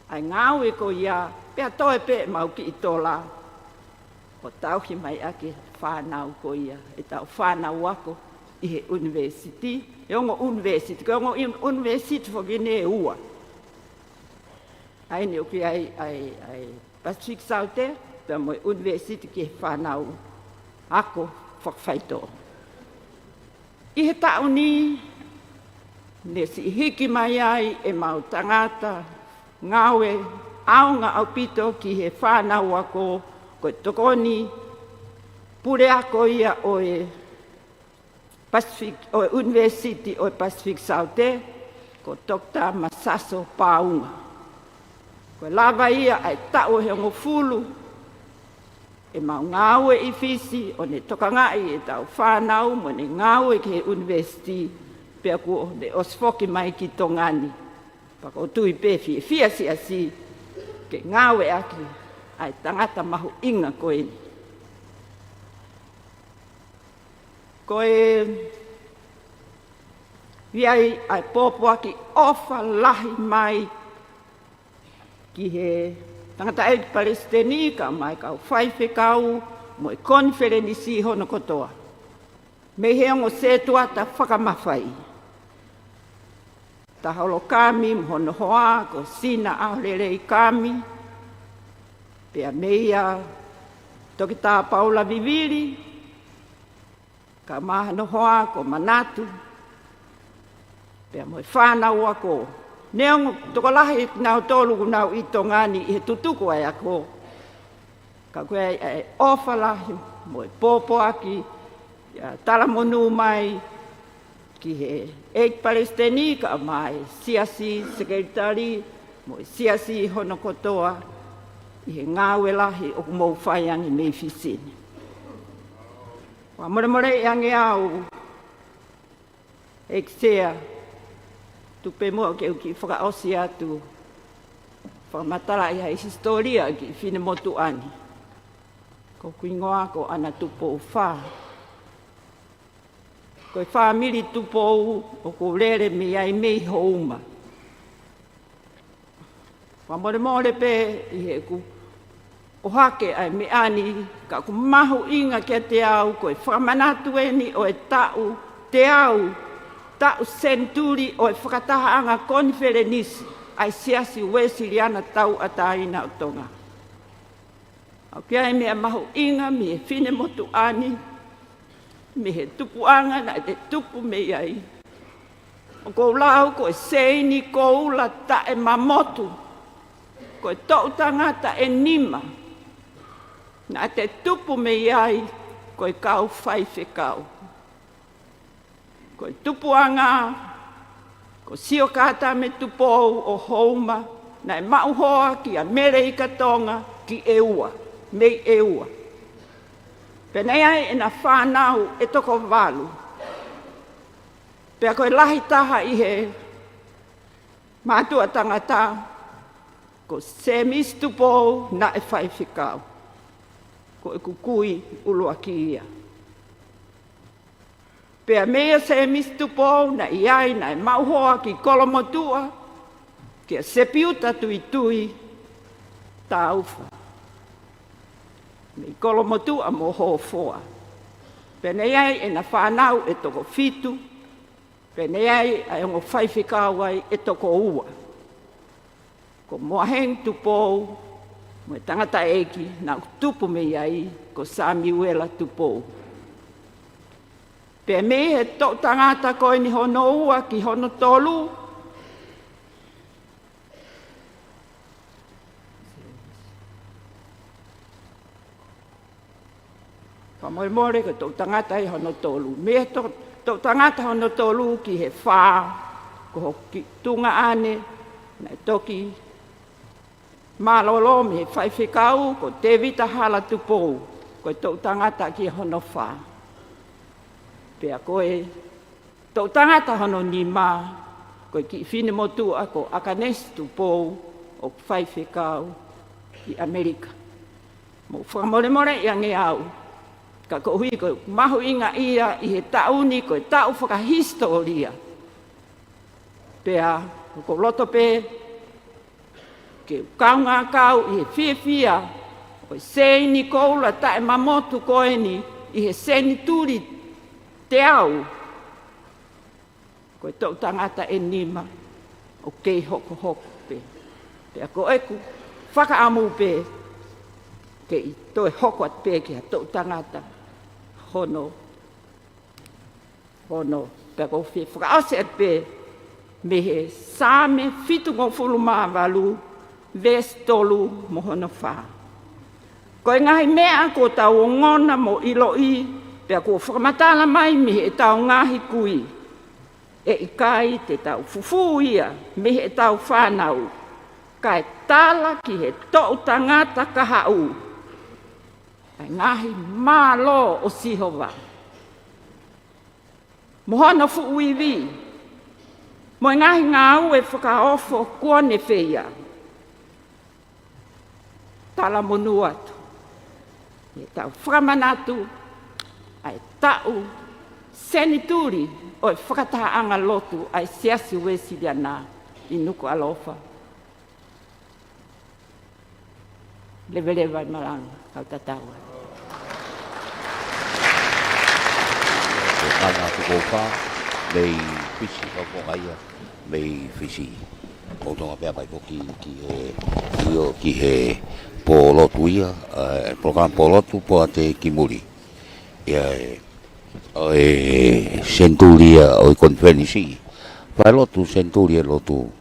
ai ngau e ko ia, pea toe pe mau ki I tola, o tauhi mai ake whanau ko ia, e tau whanau ako I he university, e ongo university, ko ongo university fo gine e ua. Ai ne uki ai Pacific Saute, pea mo university ki he whanau ako whakawhaito. I he tau ni, ne si hiki mai ai e mau tangata, ngawe, aunga au pito ki he whanau ako, ko e tokoni, pure ako ia o e Pacific, o e University o e Pacific Saute, ko Dr. Masaso Paunga. Ko e lava ia ai tau he ongo fulu, e mau ngawe I fisi, o ne tokangai e tau whanau, mo ne ngawe ki he University, pea ko ne osfoki mai ki tongani. Pako tui pe fia siasi, ke ngawe aki, ai tangata mahu inga koe. Koe, viai ai popo aki ofa lahi mai, ki he tangata eik Palestini, ka mai kau whaife kau, mo e Konifelenisi hono kotoa. Me he ongo se tuata whakamawhai. Ta holo kami, mhono hoa, ko sina ahlelei kami, pea meia, toki tā paula viviri, ka mahano hoa, ko manatu, pea moe whanau ako. Neongo, toko lahi nau tolu nau I tongani, I he tutuku ai ako. Ka koe ai ofa lahi, moe popo aki, talamonu mai, ki he eik Palestini ka mai Siasi Secretary, mo Siasi hono kotoa, I he ngawe lahi o mou whaiangi mei fisini. Wa more ange au, eik sea, tupe mo ke uki whakaosi atu, whakamatara I hei historia ki whine motu ani. Ko kuingoa ko ana tupo wha. Koe whamiri tupou o ko lere me ai mei houma. Whamore pe I he ku o hake ai me ani ka ku mahu inga kia te au koe Fakamanatu eni o e tau te au tau Centenary o e whakatahaanga Konifelenisi ai Siasi Uesiliana tau ataina o Tonga. Au kia ai mea mahu inga me e whine motu ani me he tupuanga na te tupu me ai. O kou lau ko e seini kou la ta e mamotu, ko e tau tangata e nima, na te tupu me ai ko e kau whaife kau. Ko e tupuanga, ko sio kata me tupou o houma, na e mauhoa ki AMELIKA Tonga ki eua, mei eua. Penei ai e na whanau e toko walu. Pea koe lahi taha I he mātua tangata ko se mistupo na e whai whikau. Ko e kukui uluaki ia. Pea mea se mistupo na iai na e mauhoa ki kolomotua kia se piuta tui ta ufa. Me kolomotua mo ho foa. Pea ne iai e na whanau e toko fitu. Pea ne iai ai ongo whai whikau ai e toko ua. Ko mua heng tupou, mo tangata eki na tupu me iai ko Samuela tupou. Pea me he tō tangata koe ni hono ua ki hono tolu. Pamoemore ko tō tangata I hono tolu. Me tō tangata hono tolu ki he whā, ko hoki tunga ane, na toki malolo me whai whikau ko te vita hala tupou, ko tō tangata ki hono whā. Pea koe, tō tangata hono ni mā, ko ki whine motua ko akanes tupou o whai whikau I Amerika. Mo whakamoremore I ange au, ka ko hui ko mahu inga ia I he tauni ko tau whakahistoria. Pea, ko loto pe, ke kaunga kau I he whiawhia, o se ni koula tae mamotu koe ni I he seni turi te au. Koe tau tangata e nima, o kei hoko hoko pe. Pea ko eku whakaamu pe, ke I toi hoko at pe ki ha tau tangata hono. Pea ko whakaase at pe, me he sāme fitu ngō fulu māwalu, ves tolu mo hono whā. Ko ngahi mea ko tau o ngona mo ilo I, pea ko whakamatala mai me he tau ngahi kui. E I kai te tau fufu ia, me he tau whanau. Kai tala ki he tau tangata kahau. Ai ngahi mālo o Sihova. Mo hono fu uiwi. Mo ngahi ngā ue whakaofo Konifelenisi. Tala monu atu. E tau Fakamanatu, ai tau senituri o e whakataanga lotu ai Siasi Uesiliana I Nuku'alofa. Lewe ai maranga, kau tataua. Ana tukofa mei fisi ko aia mei fisi o tonga pea pai ki he POLOTU ia program POLOTU Poate ki Muli ia Centenary o Konifelenisi pai Lotu Centenary Lotu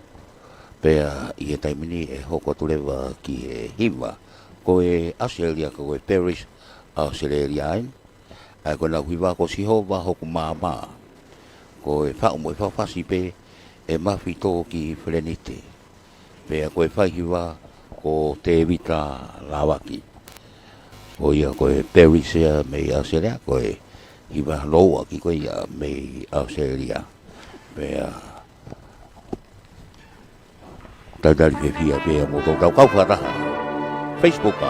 pea I he taimini e hoko tulewa ki he hima ko e Australia ko e Paris Australia ai ko na hiwa ko Sihova hoku mama ko e whao mo e whawhasi pe e mawhito ki Ferenite pea ko e whahiwa ko te vita lawaki ko ia ko e Paris me Australia ko e hiwa loa ki ko ia me Australia pea tadari pe fia pea mo tau kau whataha Facebook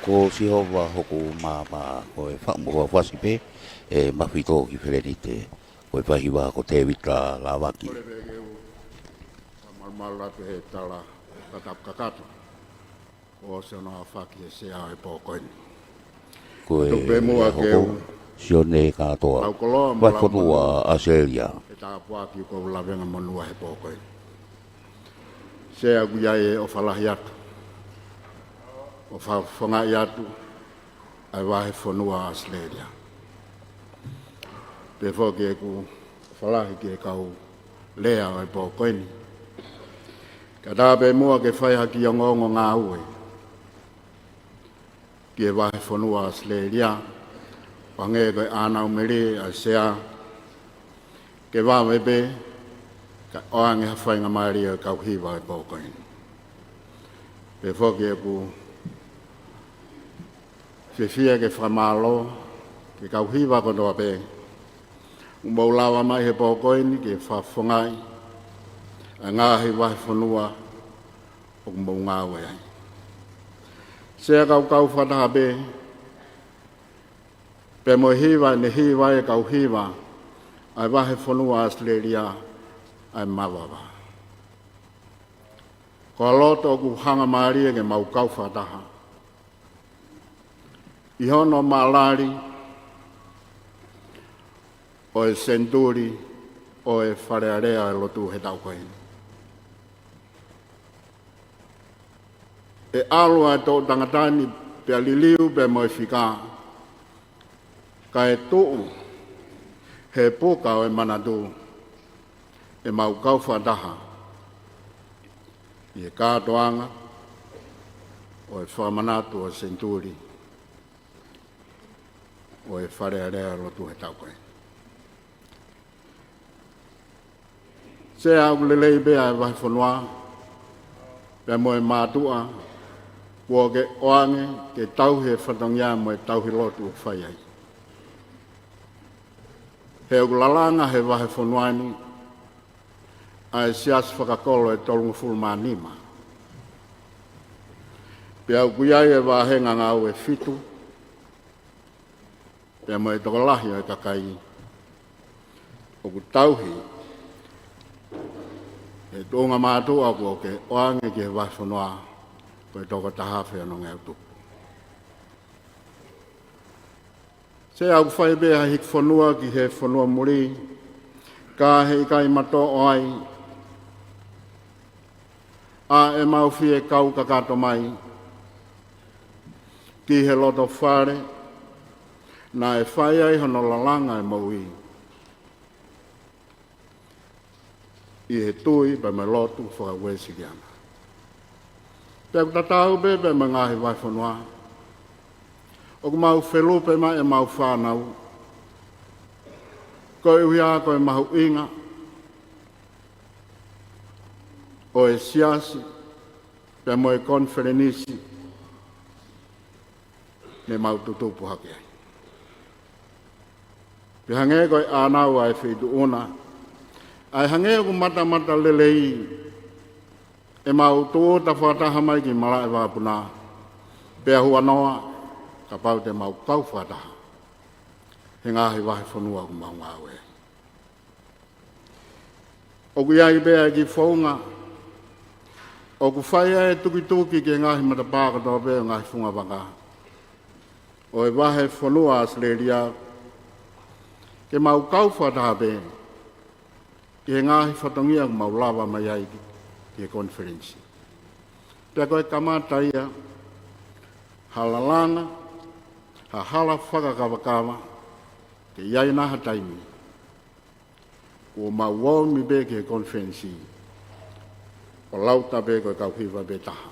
Ko si hova hoko ma ko e wha wasipe e mawhito ki wherenite ko e pahiwa ko te wita la waki. Malmala te he tala kakapkakato. O se no whaki e se a e pōkoini. Ko e hoko Sune katoa whakotua Australia. E tā puaki ko lawenga monua he pōkoini. Se a guia e o whalahi atu. O whawhonga i atu ai wahe whanua Australia. Te whoki e ku whalahi ki e kau lea o e pōkoini. Ka tāpe mua ke whaiha ki o ngongo ngā ue. Ki e wahe whanua Australia. Pange koe ānau meri a sea. Ke wāwepe ka oange hawhainga maari o kau hiwa e pōkoini. Te whoki e ku Fia ke FAKAMALO, ke kau hiwa ko toa pe. Umau lawa mai he pōkoini ke whawhongai. A ngāhi wahi whanua o kumau ngāwe ai. Sea kau whataha pe. Pe mo hiwa ne hiwa e kau hiwa. Ai wahi whanua Australia ai mawawa. Ko aloto ku hanga maari ke mau kau whataha. I hono malari o e Centenary o e wharearea e lotu he taukoini. E alua e tō tangatani pe aliliu pe mo e whika. Ka e tōu he pōka o e manatu e mau kau whataha. I e kātoanga o e Fakamanatu o e Centenary. O e wharearea lotu he taukoe. Se au lelei bea e wahi whanua, pe mo e mātua, kua ke oange ke tauhi e whatongia mo e tauhi lotu o whai ai. He au lalanga he wahi whanuani, a e siasi whakakolo e tolungu fulmanima. Pe au kuiai e wahenga ngau e fitu, pe mo e tokolahi o e kakai. O ku tauhi, e tōnga mātua ko ke oange ki he waiwhanua, ko e Tongatapu no ngau tupu. Se au whai bea hik whanua ki he whanua Muli, ka he kai mato oai, a e mauwhi e kau kakato mai, ki he loto whare, na e whai ai hono lalanga e maui. I he tui pa me lotu whaka Wesleyan. Pe ku tatau pe me ngahi wai whanua. O ku mau whelu pe mai e mau whanau. Ko e uia ko e mahu inga. O e siasi pe mo e Konifelenisi. Ne mau tutupu hake ai. Pe hange koe ānau ai whitu una. Ai hange ku mata lelei. E mau tō ta whataha mai ki mara e wāpuna. Pe ahua noa, ka pau te mau kau whataha. He ngāhi wahi whanua ku mau ngāwe. O ku iai bea ki whaunga. O ku whaia e tuki ki ngāhi matapāka tō bea ngāhi funga waka. O e wahi whanua Australia. Ke mau kau whataha pe, ki he ngāhi whatongia ku mau lawa mai ai ki he konferensi. Pea koe kamataia, halalanga, ha hala whakakawakawa, ke iai naha taimi, ko mau waumi pe ki he konferensi, o lauta pe koe kau hiwa pe taha.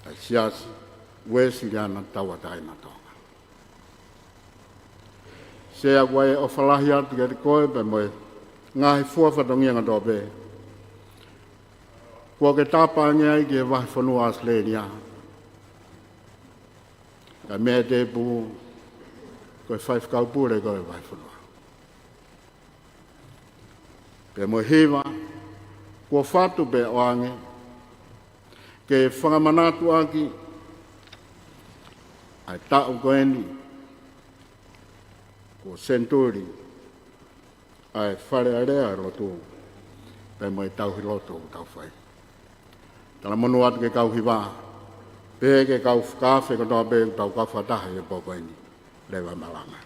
Ai Siasi Uesiliana taua taina Tonga. Se a koe o whalahi atu ke te koe pe moe ngahi fua whatongia ngā tōpe. Kua ke tāpāngi ai ki e wahi whanua Australia. Ka mea te pū koe whaifkau pūre koe wahi whanua. Pe moe hiwa, kua whatu pe oange, ke whakamanatu aki ai TOKONI, ko Centenary, ai whare area Lotu, pe mai tau hi Lotu tau whai. Tala monu atu ke kau hiwa, pe ke kau whakawhi ko toa pe tau ka whataha e POKONI, lewa malanga.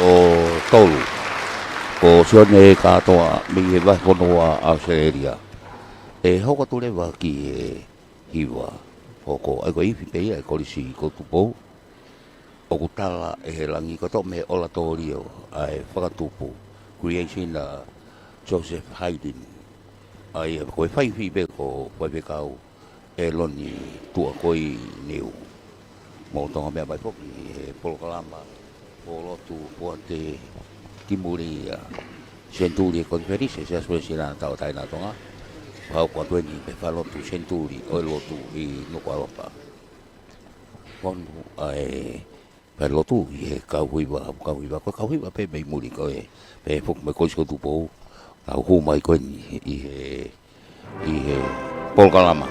O tolu, ko Sune katoa mi e wahonoa Australia. E hoko tu lewa ki e hiwa, hoko ai ko iwi pei ai kolisi ko tupo, o kutala e he langi kato me ola tōrio ai whakatupu, creation na Joseph Haydn, ai koe whaiwhi pe ko whaipekau e loni tua koi niu. Mō tonga mea mai poki e polokalama, Lotu Poate, Muli Centenary Konifelenisi, Siasi Uesiliana tau taina tonga. Hau kwa tueni pe Lotu Centenary o Lotu i Nuku'alofa. Konu ai pe Lotu i he kauhiwa pe Veimumuni koe pe fuk me koisko tupo au hu mai koe i he polokalama.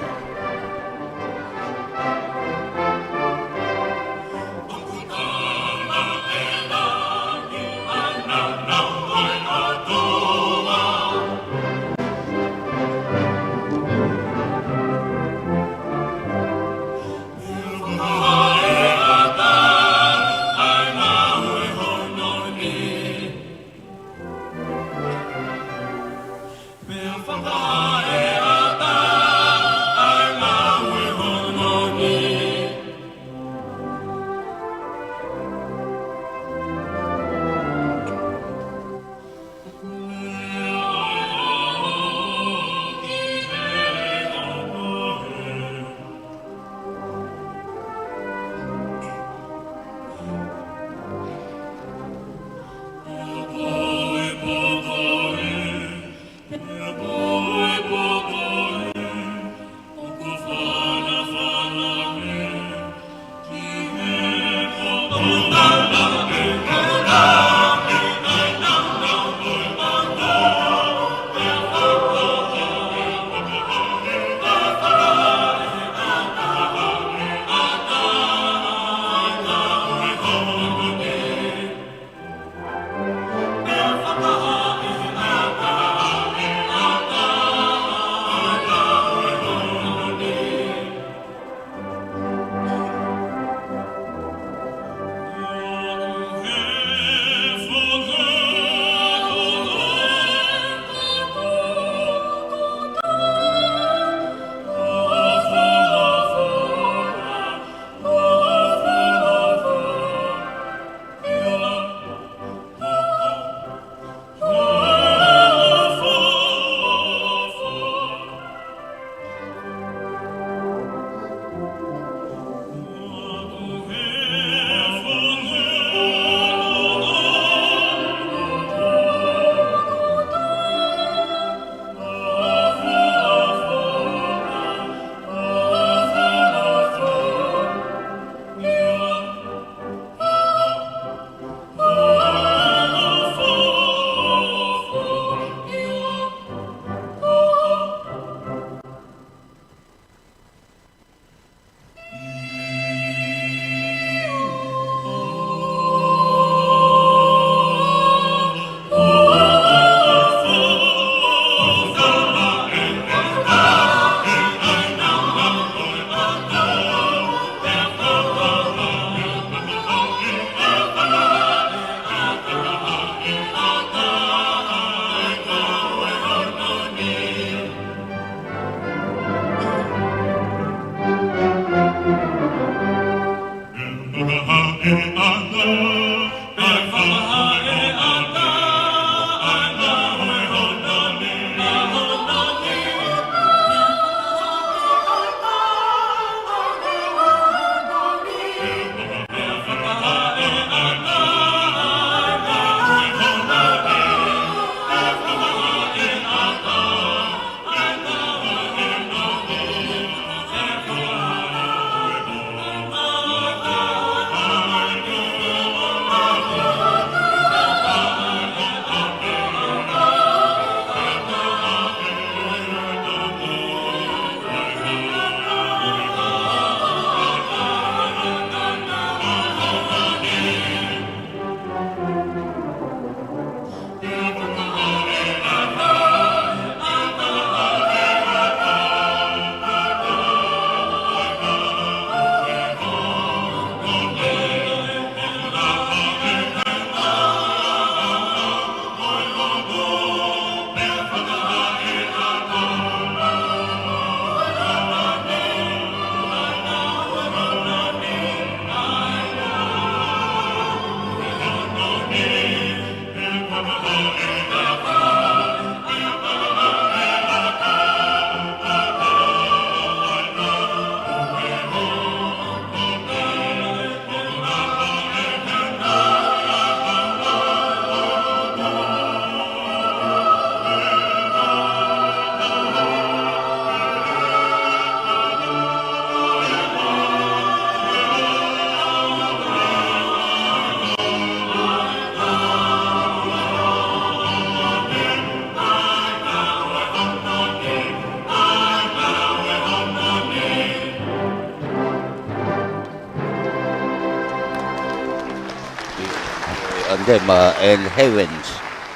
them and heavens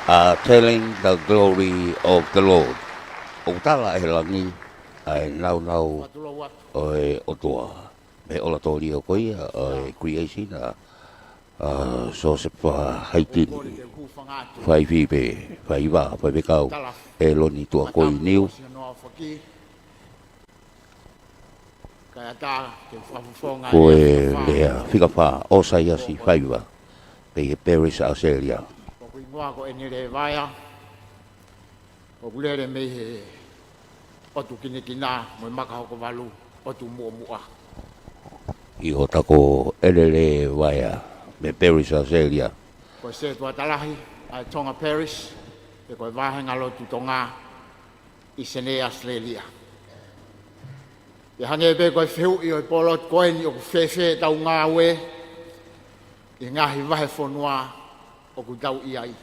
are telling the glory of the Lord. O tala e langi ai nau oi o toa. Me ola tori o koia oi creation so se pa haiti fai vive fai va fai kau e loni tua koi niu koe lea whikawha o Siasi whaiwa pe e Paris Australia. Ko ingoa ko enire vaia o kulere me he otu kinekina mo maka ko valu otu mua I o tako elele waia me Paris Australia. Ko se tua talahi ai Tonga Paris e ko vahenga Lotu Tonga I Sune Australia. E hange be ko feu I o polot koeni o fefe tau ngā we I ngahi vahe whanua o ku tau I ai.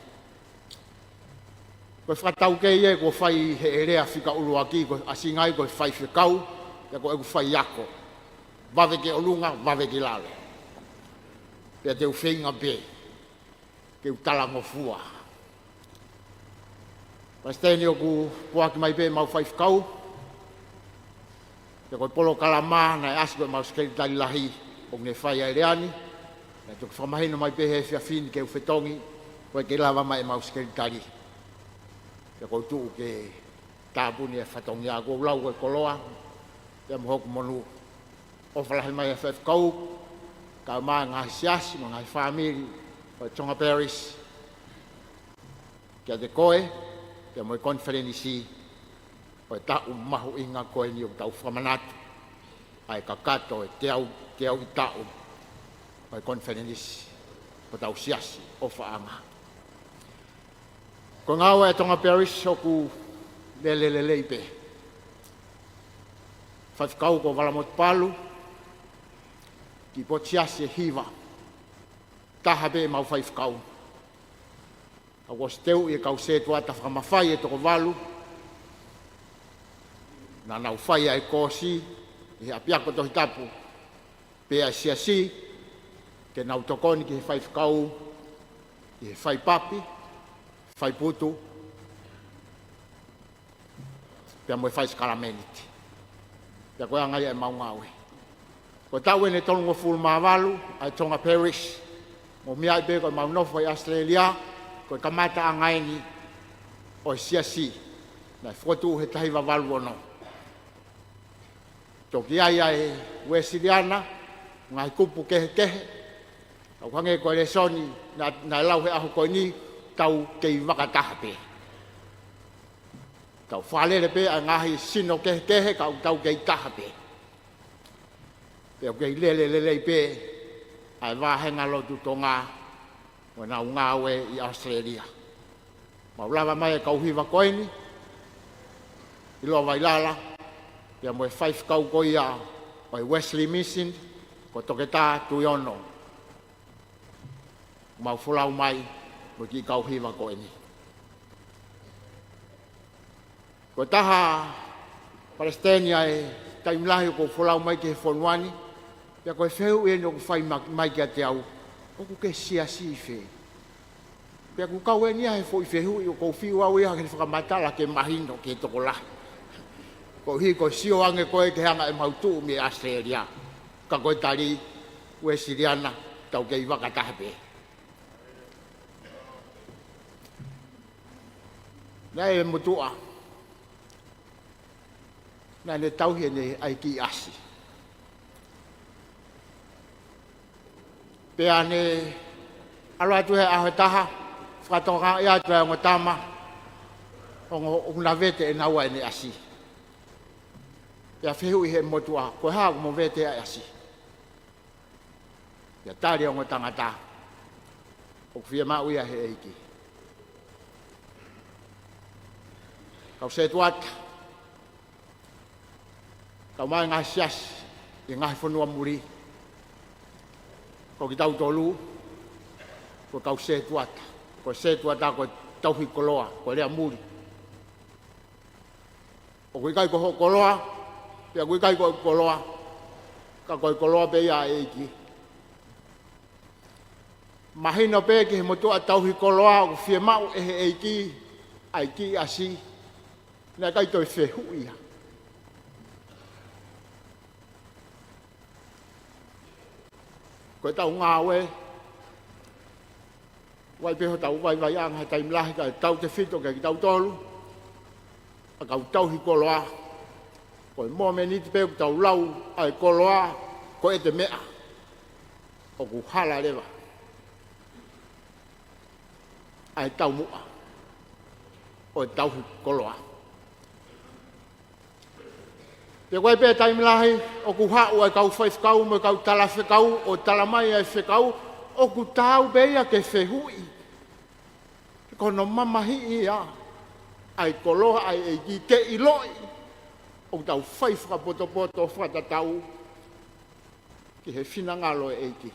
Ko whakatau ke ie ko whai he erea whika uruaki ko asingai ko whai whikau e ko e ku whai ako. Wawe ke olunga, wawe ke lale. Pea te uwhenga be, ke utala ngofua. Pasteni o ku puaki mai be mau whai whikau, te koe polo kalama na e asiko mau skeri tali lahi o nge whai aireani, na te whamahino mai be he whiawhini ke uwhetongi, koe ke lava mai mau skeri tali. Te koe tuu ke tāpuni e whatongi a kou lau koe koloa, te mohoku monu. O whalahi mai e whewhkau, ka mai ngā siasi, ngā whamiri, o Tonga Paris, kia te koe, kia moi Konifelenisi, o tau mahu inga koe ni o tau Fakamanatu, ai ka kato e te au I tau, o Konifelenisi, o tau siasi, o whaanga. Ko ngāua e Tonga Paris, o ku lelelele ipe. Whewhkau ko walamot palu, ki po Siasi e hiva, taha be mau whaiwhkau. A was teu I kau se tuata whakamawhai e toko walu, na nau whai ai kōsi, I apiako tohi tapu, pe ai Siasi, ke nau tokoni ki he whaiwhkau, I he whai papi, whai putu, pia moe whai skarameniti. Pia koe angai e maungawe. Ko tau ene tolu ngo fulu mawalu, ai Tonga Paris, mo mia I be ko maunofo I Australia, ko kamata angaini o Siasi, na whotu he tahi wawalu ono. Toki ai Wesleyan, ngai kupu kehe, au hange ko lesoni, na lau he aho koe ni, tau kei wakataha pe. Tau whalere pe, a ngahi sino kehe, kau tau kei taha pe. Pea kei lele pe, ai wahenga Lotu Tonga, o nau ngawe I Australia. Maulawa mai e kauhiwa koeni, I loa wailala, pea moe whaifkau koia o Wesleyan Mission, ko Tongatapu ono. Mau fulau mai, mo ki kauhiwa koeni. Ko taha Palestina e taimlahi ko fulau mai ke whonuani, pia koe wheu e no ku whai mai kia te au, o ku ke siasi I whe. Pia ku kau e nia he fo I whehu I o kou whiu au iha ke whakamatala ke mahino ke toko lahi. Ko hi ko sio ange koe ke hanga e mautu me Australia, ka koe tari Uesiliana tau kei wakataha pe. Nei e mutua, nei ne tauhi ne ai ki asi. Pea ne alo atu he aho taha, whakatonga I atu e ngotama, o nguna vete e naua e ne asi. Pea whehu I he motua, koe haa mo vete e asi. Pea tari o ngotangata, o kwhia maa uia he eiki. Kau se tuata, kau mai ngā siasi, I ngāhi whanua muri, ko ki tau tolu, ko kau se tuata, ko tauhi koloa, ko lea muri. O kui kai ko ho koloa, pia kui kai ko koloa, ka koi koloa pe ia eiki. Mahina pe ki he motu atau hi koloa o fie mau e he eiki aiki asi na kai toi fe huia. Ko tau ngawe wai pe ho tau vai ang ha taim lahi ka tau te fito ka tau tolu a kau tau hi koloa ko mo me ni te pe tau lau ai koloa ko e te mea o ku hala lewa ai tau mua o tau hi koloa pe wai pe taim lahi o ku hau ai kau faif kau mo kau tala fe kau o tala mai ai fe kau o ku tau beia ke fe hui kono mamahi ia ai koloa ai e ki ke iloi o tau faif ka poto fata tau ki he fina ngalo e ki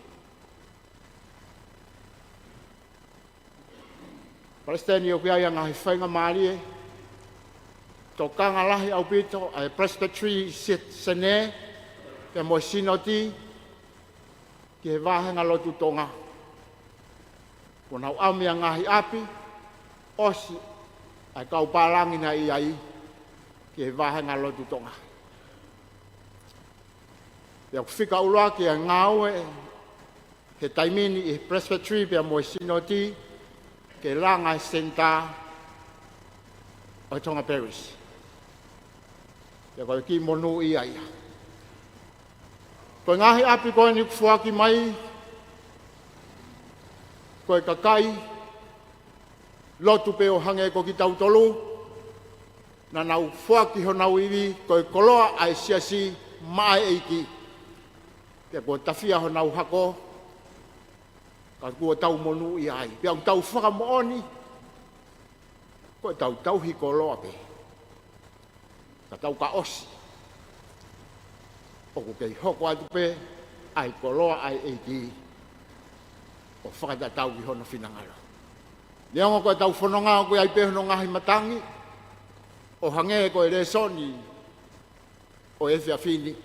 Palestini o kia nga he whainga maari e tō kanga lahi au pito ai Presbytery Sune ke mo sinoti ki he wahenga lotu Tonga kona au amia ngahi api osi ai kau palangi na iai ki he wahenga lotu Tonga pia kufika uloa ki a ngāue he taimini i Presbytery pia mo sinoti ke langa senta o Tonga Parish. Ia koe ki monu ia ia. Koe ngahi api koe ni kufuaki mai, koe kakai, lotu pe o hange ko ki tautolu, na nau fuaki ho nau iwi, koe koloa ai siasi mai eiki. Ia koe tafia ho nau hako, ka kua tau monu ia ai. Pia tau whakamooni, koe tau hi koloa pe. Ka tau ka osi. O ku kei hoko atu pe, ai koloa ai eiki. O whakata tau ki hono whinangalo. Leongo koe tau whanonga koe ai pe hono ngahi matangi. O hange koe resoni. O efi a fini.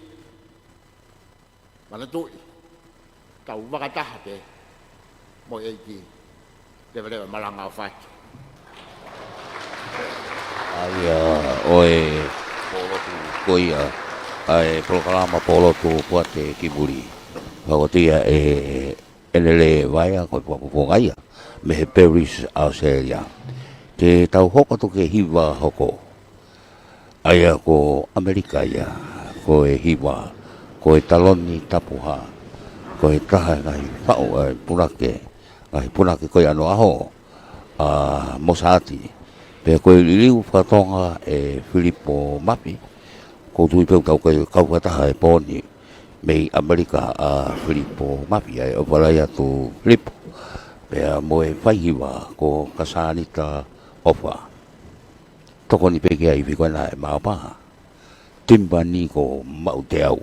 Manatui. Tau wakataha pe. Mo eiki. Lewa malanga o whaki. Ai oe polotu koia ai proklama polotu puate ki Muli Fakafe'iloaki e enele vaia ko PUPUNGA ia me he Paris Australia te tau hoko to ke hiva hoko aia ko AMELIKA ia ko e hiva ko e taloni tapuha ko e taha ngai pau punake ko ano aho a mosati pe koe liu whatonga e Filipo Mapi, ko tui peu tau koe kauwhataha e pōni mei AMELIKA a Filipo Mapi, e o walaia tu Filipo, pe a moe whaihiwa ko kasanita ofa. Tokoni peke ai whikoena e maopaha, timbani ko mau te au.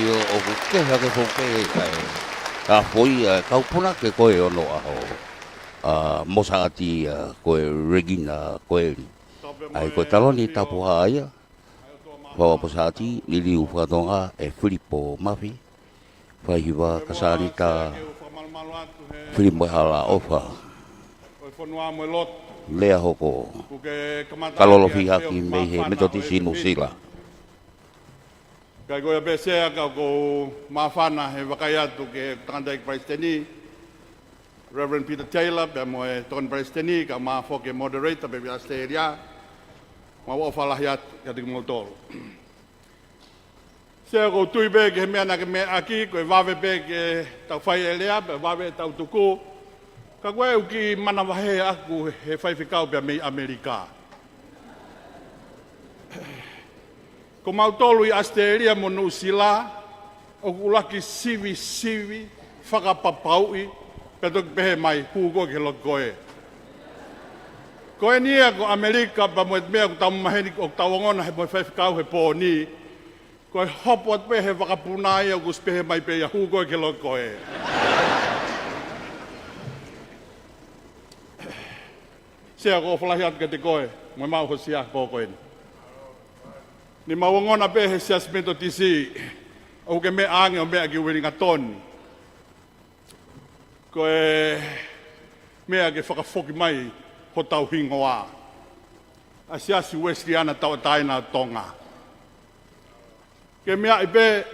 o ke ha ke foke kai a foi kau puna ke koe ono aho mosaati koe Regina koe ai koe taloni tapu haia Fawa posati lili ufatonga Filippo mafi fahiwa kasani ta Filippo hala ofa lea hoko kalolofi haki mehe metotisi nusila Kai goia besea ka ko mafana he wakaiatu ke tangandai Praisteni Reverend Peter Taylor pe mo e ton Praisteni ka mafo ke moderator pe Asteria ma wa falahiat ka dik motol se ko tuibe ke me na ke me aki ko vave be ke tau fai elea pe vave tau tuku ka goe uki mana wahe aku he fai fikau pe me AMELIKA Ko mautolu I Asteria mo nusila o kulaki sivi whakapapaui petok pehe mai hugo ke lokoe. Koe nia ko AMELIKA pa moet mea ko tamu maheni o tawangona he mo whewhikau he pōni. Koe hopot pehe whakapunai o kus pehe mai pehe hugo ke lokoe. Sea ko whalahiat ke te koe, mo mau ho sia kōkoeni. Ni mawangona pe he sias mento tisi o ke me ange o mea ki wiringa toni. Ko e mea ke whakafoki mai ho tau hingoa. A Siasi Uesiliana tau taina Tonga. Ke mea i pe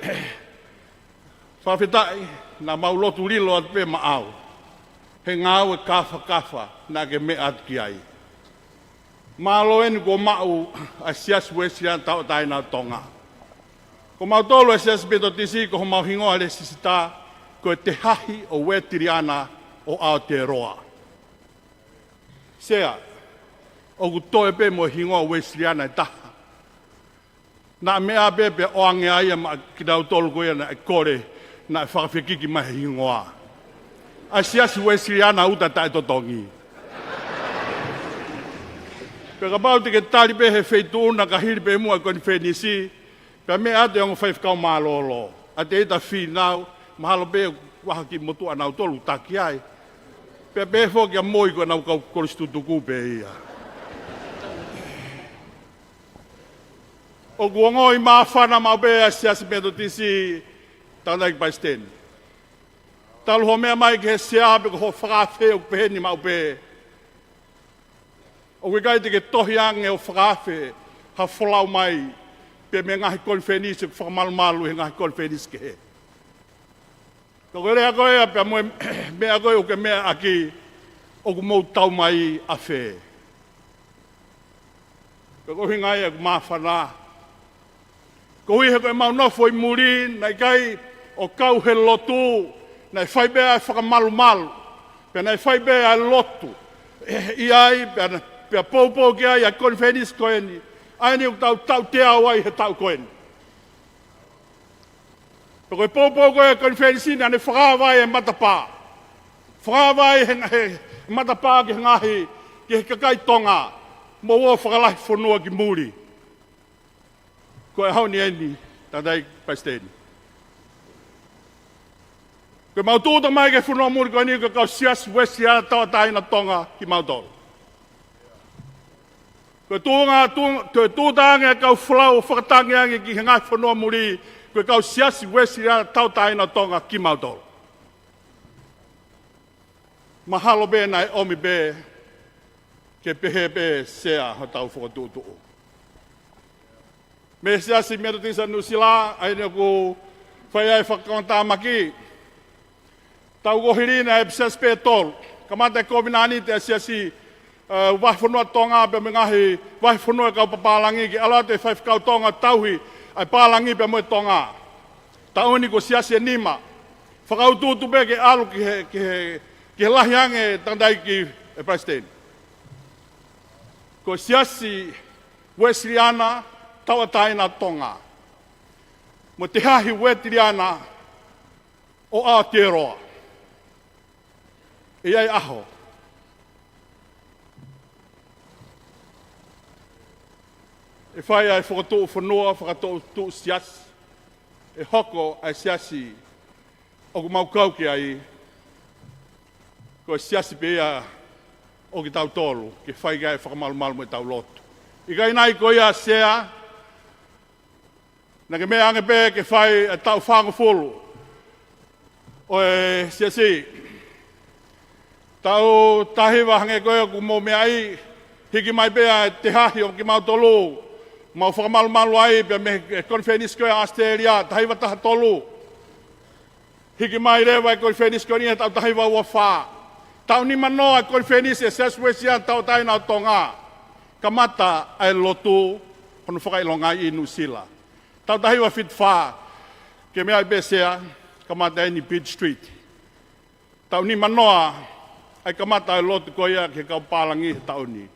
whawhetai na mau lotu lilo at pe maau. He ngau e kafa na ke mea at ki ai. Malo enu ko mau a Siasi Uesiliana tau taina Tonga. Ko mau tolu a Siasi beto tisi ko mau hingoa le sisita ko te hahi o Wetiriana o Aotearoa. Sea, o ku toe pe mo hingoa Uesiliana e taha. Na mea pepe o ange aia ma ki dau tolu ko ia na e kore na e whakawhekiki mai hingoa. A Siasi Uesiliana uta tae totongi. Peka pau te ke tali pe he wheituuna ka hiri pe mua Konifelenisi, pe me ate ongo whaifkau malolo. A te eta whinau, mahalo pe waha ki motua nau tolu taki ai. Pe pe fo kia moi ko nau kau koristutuku pe ia. O kuongoi maa whana mau pe a Siasi mento tisi tangdai ki Praisteni. Talu ho mea mai ke he sea pe ko ho whakawheo peheni mau pe. O kai te ke tohi ange o whakawhe ha wholau mai pe me ngahi Konifelenisi whakamalu he ngahi Konifelenisi ke he. Ka koe rea koe pe mea koe o ke mea aki o ku mou tau mai a whe. Ka koe hingai e ku mawhana. Ko hui he koe mau nofo I Muli nai kai o kau he lotu nai whai bea e whakamalu pe nai whai bea e lotu. I ai pe popo ke ai a Konifelenisi koeni. Ai ni o tau te awai he tau koeni. Pe koe popo koe a Konifelenisi ni ane whakawai e matapā. Whakawai he matapā ki ngahi ki he kakai Tonga. Mo o whakalahi whanua ki Muli. Koe hau ni eni tādai Praisteni. Koe mautūta mai ke whanua Muli koe ni ka kau Siasi Uesiliana tau taina Tonga ki mautoro. Koe tūtaange kau whalau whakatangi ange ki ngai whanua Muli, koe kau Siasi Uesiliana tau taina Tonga ki mautoro. Mahalo be nai omi be, ke pehe be sea ho tau whakatūtuu. Me Siasi mero tisa nusila, aine ku whaiai whakamantamaki, tau kohirina e Siasi pe tolu, kamata kominani te Siasi wahwhanua Tonga pe me ngahi wahwhanua kau papalangi ki ala te whaifkau Tonga tauhi ai palangi pe moe Tonga. Tauni ko Siasi e nima. Whakaututu pe ke alu ki he lahiange tandai ki e Praisteni. Ko Siasi Uesiliana taua taina Tonga. Mo te hahi Wetiriana o Aotearoa. E ai aho. E whai ai whakatō whanua, whakatō tō Siasi. e hoko ai siasi o ku mau kau ki ai ko siasi pea o ki tau tolu ke whai gai whakamalu mo i tau lotu. I gai nai ko ia sea na ke mea ange pē ke whai tau whango fulu o e siasi tau tahiwa hange koe ku mo mea ai hiki mai pea te hahi o ki mau tolu mau whakamalu ai pia me Konifelenisi koe Australia tahiwa taha tolu hiki mai rewa e Konifelenisi koe ni tau tahiwa ua whaa tau ni manoa Konifelenisi e Siasi Uesiliana tau taina o Tonga. Kamata ai lotu honu whakailongai i Nusila. Tau tahiwa fit wha ke mea i besea kamata ai ni Beach Street. Tau ni manoa ai kamata ai lotu koia ke kau palangi tau ni.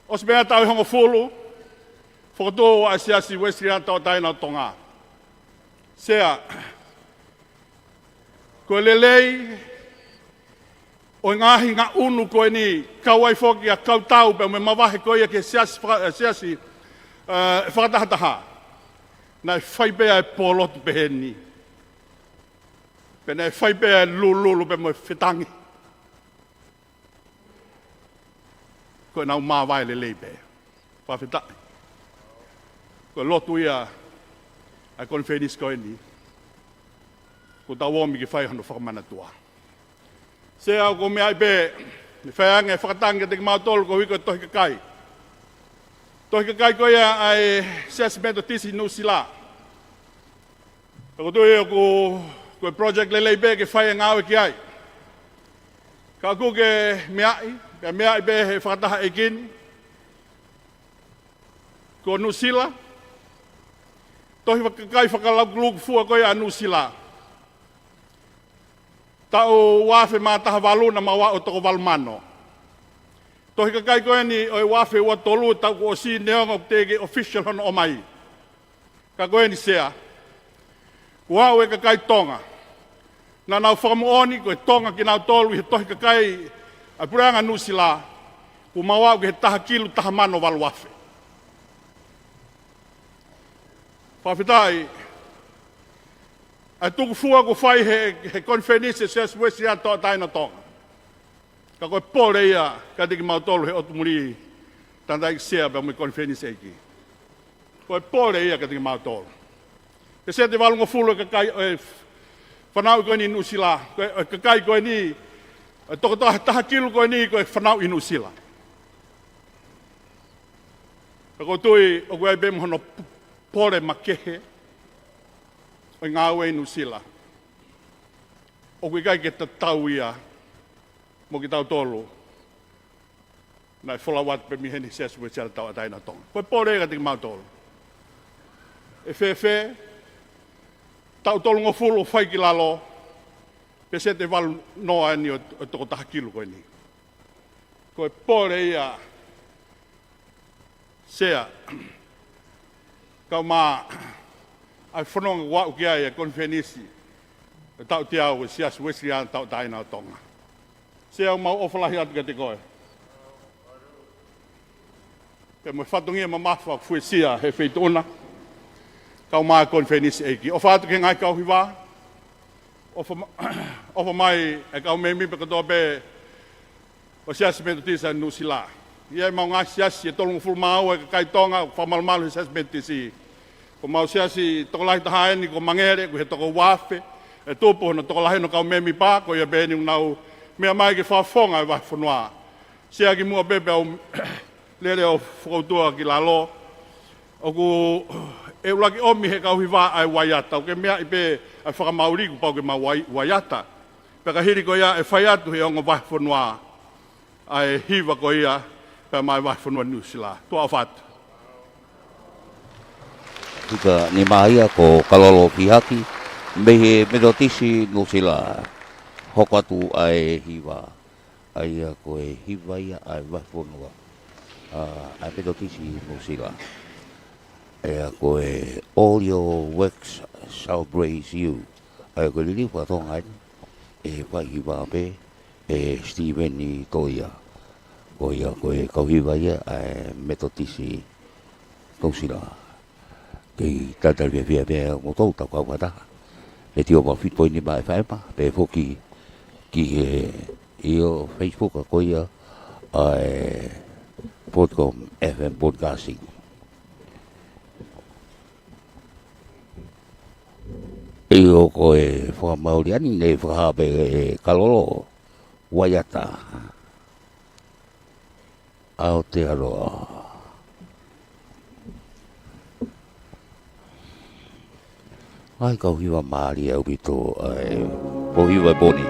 Os mea tau i hongo fulu whakatoa ai Siasi Uesiliana tau taina o Tonga. Sea koe lelei o ngahi ngā unu koe ni kau ai whoki a kau tau pe me mawahe koe ke siasi whakatahataha. Nai whaipea e polotu pehe ni. Pe nai whaipea e lululu pe mo whitangi. Koe nau mawai le lei pe. Whawhitai. Koe lotu ia a Konifelenisi koe ni. Ko tau omi ki whai hono Fakamanatu. Se au ko mea i pē, me whaiange whakatangi te ki mau tolu ko hiko tohi kakai. Tohi kakai ko ia ai Siasi Metotisi Nusila. Ko tui o ko project lelei pē ke whai ngāwe ki ai. Ka ku ke mea i pē he whakataha e kini. Ko Nusila. Tohi kakai whakalau fua ko ia Nusila. Tau wafe mā taha walu na mawa o toko walmano. Tohi kakai koe ni o wafe ua tolu tau ko o si neonga tege official hono o mai. Ka koe ni sea. Kua ue kakai Tonga. Na nau whakamuoni koe Tonga ki nau tolu i he tohi kakai a puranga Nusila. Ku mawa ke he taha kilu taha mano walu wafe. Whawhitai. Ai tuku fua ko whai he Konifelenisi Siasi Uesiliana tō taina Tonga. Ka koe pōre ia ka tiki mau tolu he otu muri tanda i sea pa mui Konifelenisi eiki. Koe pōre ia ka tiki mau tolu. Ke se te walunga fulu ka kai whanau koe ni Nusila. Ka kai koe ni toko taha kilu koe ni koe whanau i Nusila. Ka koe tui o koe bem hono pōre makehe. O ngā ue Nusila. O kui kai ke tau ia mo ki tau tolu. Nai wholawat pe miheni Siasi Uesiliana tau ataina Tonga. Koe pōre ka tiki mau tolu. E whewhe, tau tolu ngō fulu whai ki lalo, pe se te walu noa ni o toko taha kilu koe ni. Koe pōre ia sea kau mā ai whanonga wau ki ai a Konifelenisi tau te au e Siasi Uesiliana tau taina o Tonga. Se au mau ofalahi atu ka te koe. Pe mo whatungia ma mawha fuesia he wheituna. Kau maa Konifelenisi eiki. Ofa atu ke ngai kau hiwa. Ofa mai e kau me mipa katoa pe o Siasi Metotisi Nusila. Ia mau ngā siasi e tolungu fulu mau e kai Tonga whamalumalu he Siasi Metotisi. Ko mau siasi tokolahi tahaeni ko mangere ko he toko wafe e tupu hono tokolahi no kau memi pā ko ia bēni unau mea mai ki whawhonga e whawhanua. Sia ki mua pepe au lere o whakautua ki lalo. O ku e ulaki omi he kau hiwa ai waiata. O ke mea i pe ai whakamauri ku pau ke ma waiata. Peka hiri ko ia e whaiatu he ongo whawhanua ai hiwa ko ia pe mai whawhanua Nusila. Tua whatu. Ika ni mahia ko kalolo pihaki me he Metotisi Nusila hoko atu ai hiwa ai ko e hiwa ia ai wahonua ai Metotisi Nusila ai ko e all your works shall praise you ai ko lili whatonga e wahiwa pe e Stephen ni toia ko ia ko e kauhiwa ia ai Metotisi Nusila Kei tata vea mo tau tau kau kata. E tio pa fit point ni ba e whaepa. Pe fo ki io Facebook a koia podcast FM podcasting. Io ko e whakamauri ani nei whakahape e kalolo waiata. Aotearoa. Ai kau hiwa maari au bito po hiwa boni.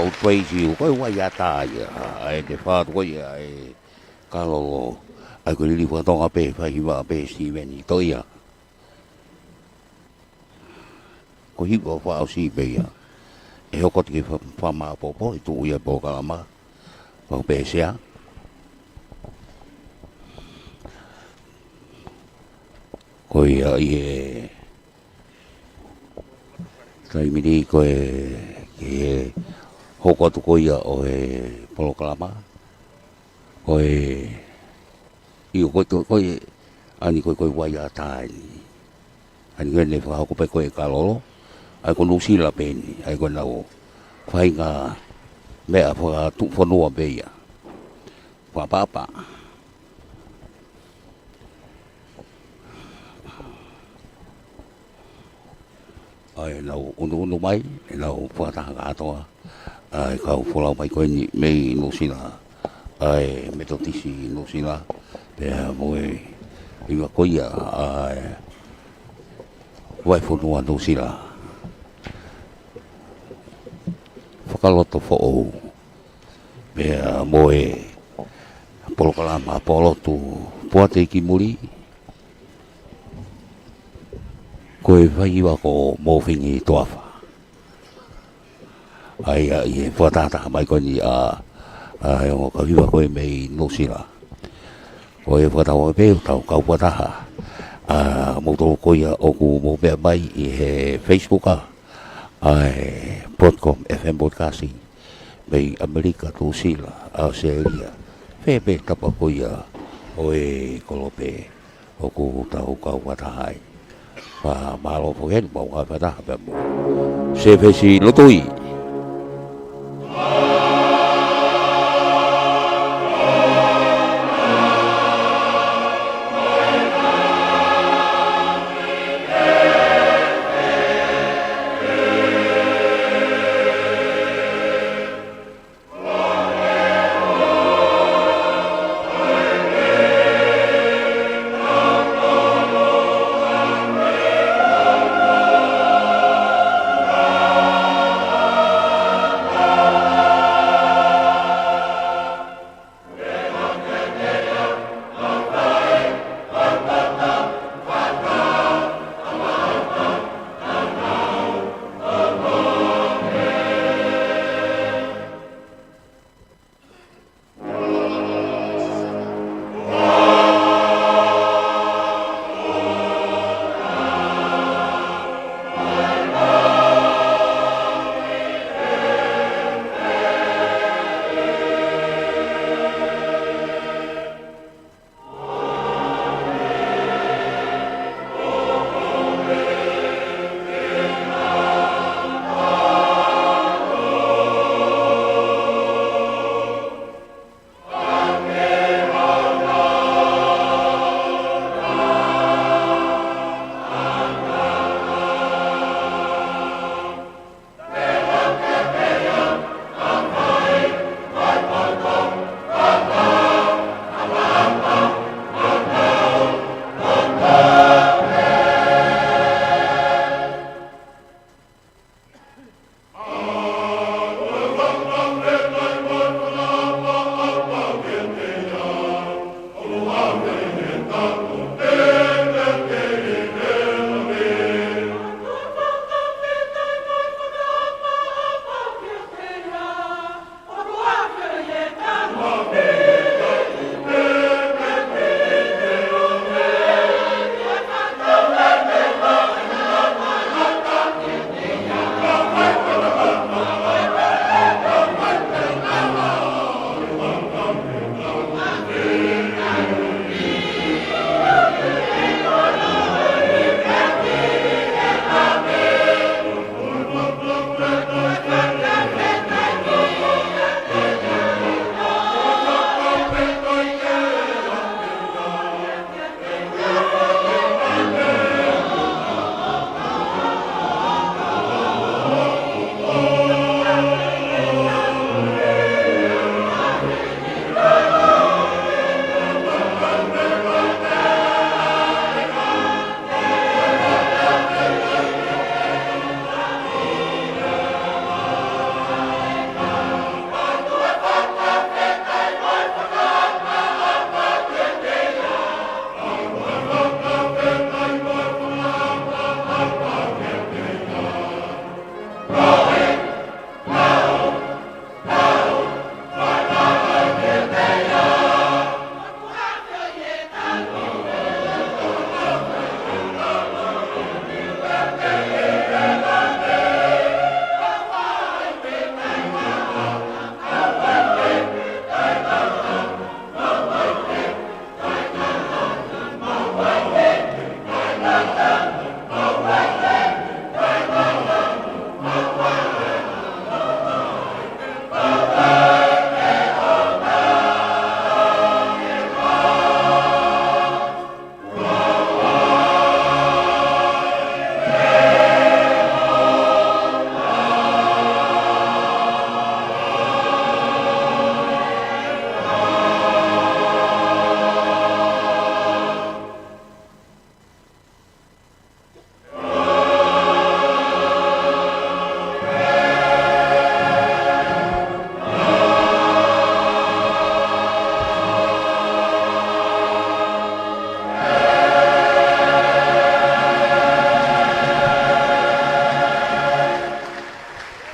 o crazy ko wa ya ta ya ai de fa ko ya ai ka lo ai ko li fa Tonga pe fa hi wa pe si ven to ya ko hi ko fa o si pe ya e ho ko ti fa ma po tu ya po ka ma po pe sia ko ya ye sai mi di ko e hoko tu ko ia o e polo kalama o e i ko tu ko e ani ko wa ya tai ani ne fa ko pe ko e kalolo ai ko nu si la pen ai ko na o fai nga me a fa tu fo no be ya fa papa ai lau unu mai lau fa ta ga to ai ka fo lau mai ko ni me no sina ai me to tisi no sina pe mo e i wa ko ia ai vai fo no sina fakaloto fo o pe mo e polo kalama polotu poate ki Muli ko e vai wa ko mo fingi toafa ai e fotata mai ko ni ai o ka viva ko e mei no sila ko e fota o pe tau ka fota mo to ko ia o ku mo be mai e Facebook ai .com FM broadcasting mei AMELIKA tu sila Australia pe tapa ko ia o e kolope o ku tau ka fota hai và malo phổ hết bảo người phải ta về CVC lỗ tôi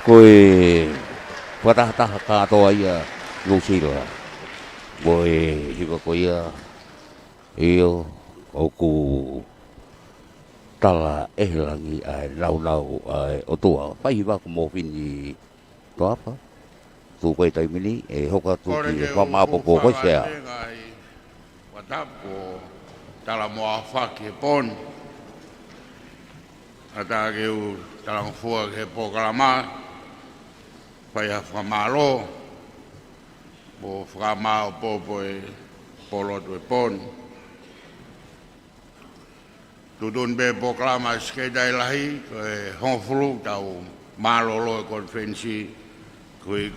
koe wataha katoa ia Lusila. Boe hiwa ko ia io o ku tala ehilangi ai lau ai o tua. Pai hiwa ko mo fini toapa. Tu koe taimini e hoka tu ki wamapopo ko sea. Watapo tala moa whaki he pon. Ata keu tala ngofua he po kalama. Pai ha whamalo. Bo whakamao popo e polotu e pon. Tudun be po kalama skedai lahi. Koe hongfulu tau malolo e konferensi. Koe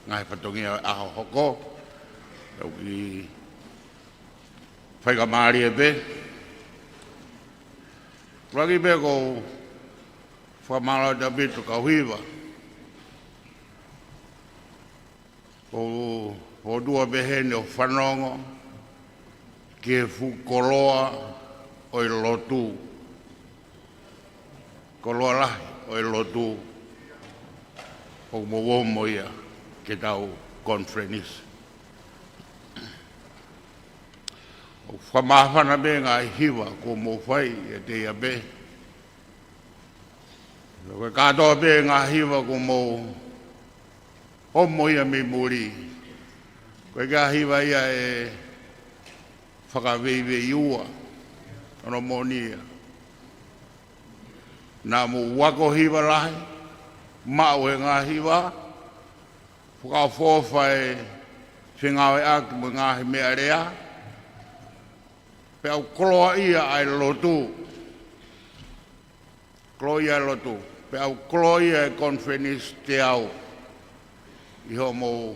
ngai patongia aho hoko. Tau ki whaikamari e be. Ragi be ko whamalo ta bitu ka huiwa. Ko dua behene o whanongo ke fukoloa o i lotu. Koloa lahi o i lotu. O mo ia ke tau konferenisi. O whamahana be ngā hiwa ko mo whai e te ia be. Koe katoa be ngā hiwa ko mo homo ia me muli. Koe ngā hiwa ia e whakaweiweiua. Ono monia. Nā mo wako hiwa lahi. Mau e ngā hiwa. Whakawhowha e whingawe aki mo ngāhi mea rea. Pe au kloa ia ai lotu. Kloa ia lotu. Pe au kloa ia e konferenisi te au. Iho mo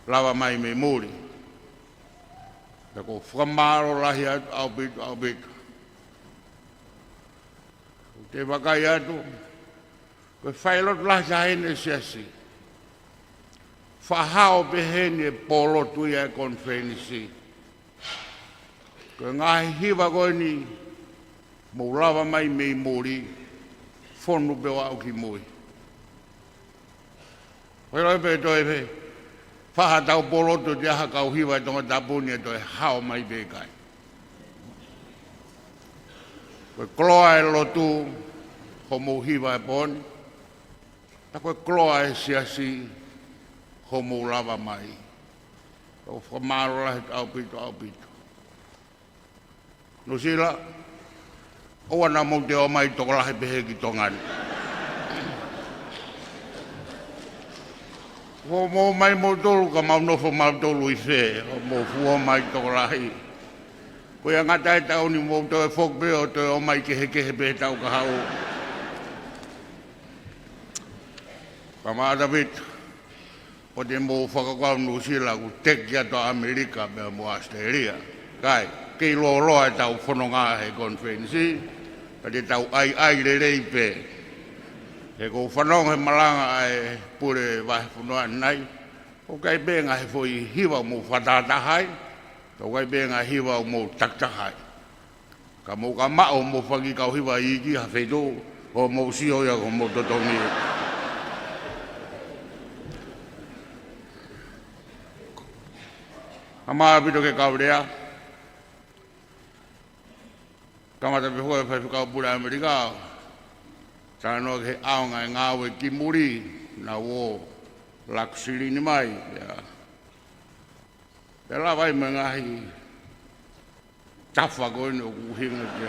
lava mai me muri. Pe ko whamaro lahi au bitu. Te wakai atu. Koe whailot lahi ka hene siasi. Whahao behene polotu ia e konferenisi. Koe ngahi hiwa koe ni mo lava mai mei mori whonu bewa au ki mui. Koe roi pe toi pe whaha tau polotu te aha kau hiwa Tongatapu ni e toi hao mai pe kai. Koe kloa e lotu ho mo hiwa e poni. Ta koe kloa e siasi ho mo lava mai. Koe whamaro lahi au pitu. No sila, o ana mo te o mai toko lahi pehe ki tongani. Ho mo mai mo tolu ka mau nofo mau tolu i whe, o mo fuo mai toko lahi. Koe ngata e tau ni mo to e whokbe o te o mai kehe pehe tau ka hau. Ka maata bit, o te mo whakakau no sila ku teki ato AMELIKA me mo Australia. Kai. Kei loa e tau whanonga he konferensi, ka te tau ai le reipe. He ko whanong he malanga e pure wahe whanua nai, o kai benga he fwoi hiwa mo whatatahai, o kai benga hiwa mo taktahai. Ka mo ka mao mo whaki kau hiwa iki ha wheto, o mo siho ia ko mo totongi. Ha maa pito ke kau rea, kamata pe hoa whai whakau pura AMELIKA. Tāno ke aonga e ngāwe ki muri na wō laksiri ni mai. Pe la vai me ngahi tawha koe no kuhinga te.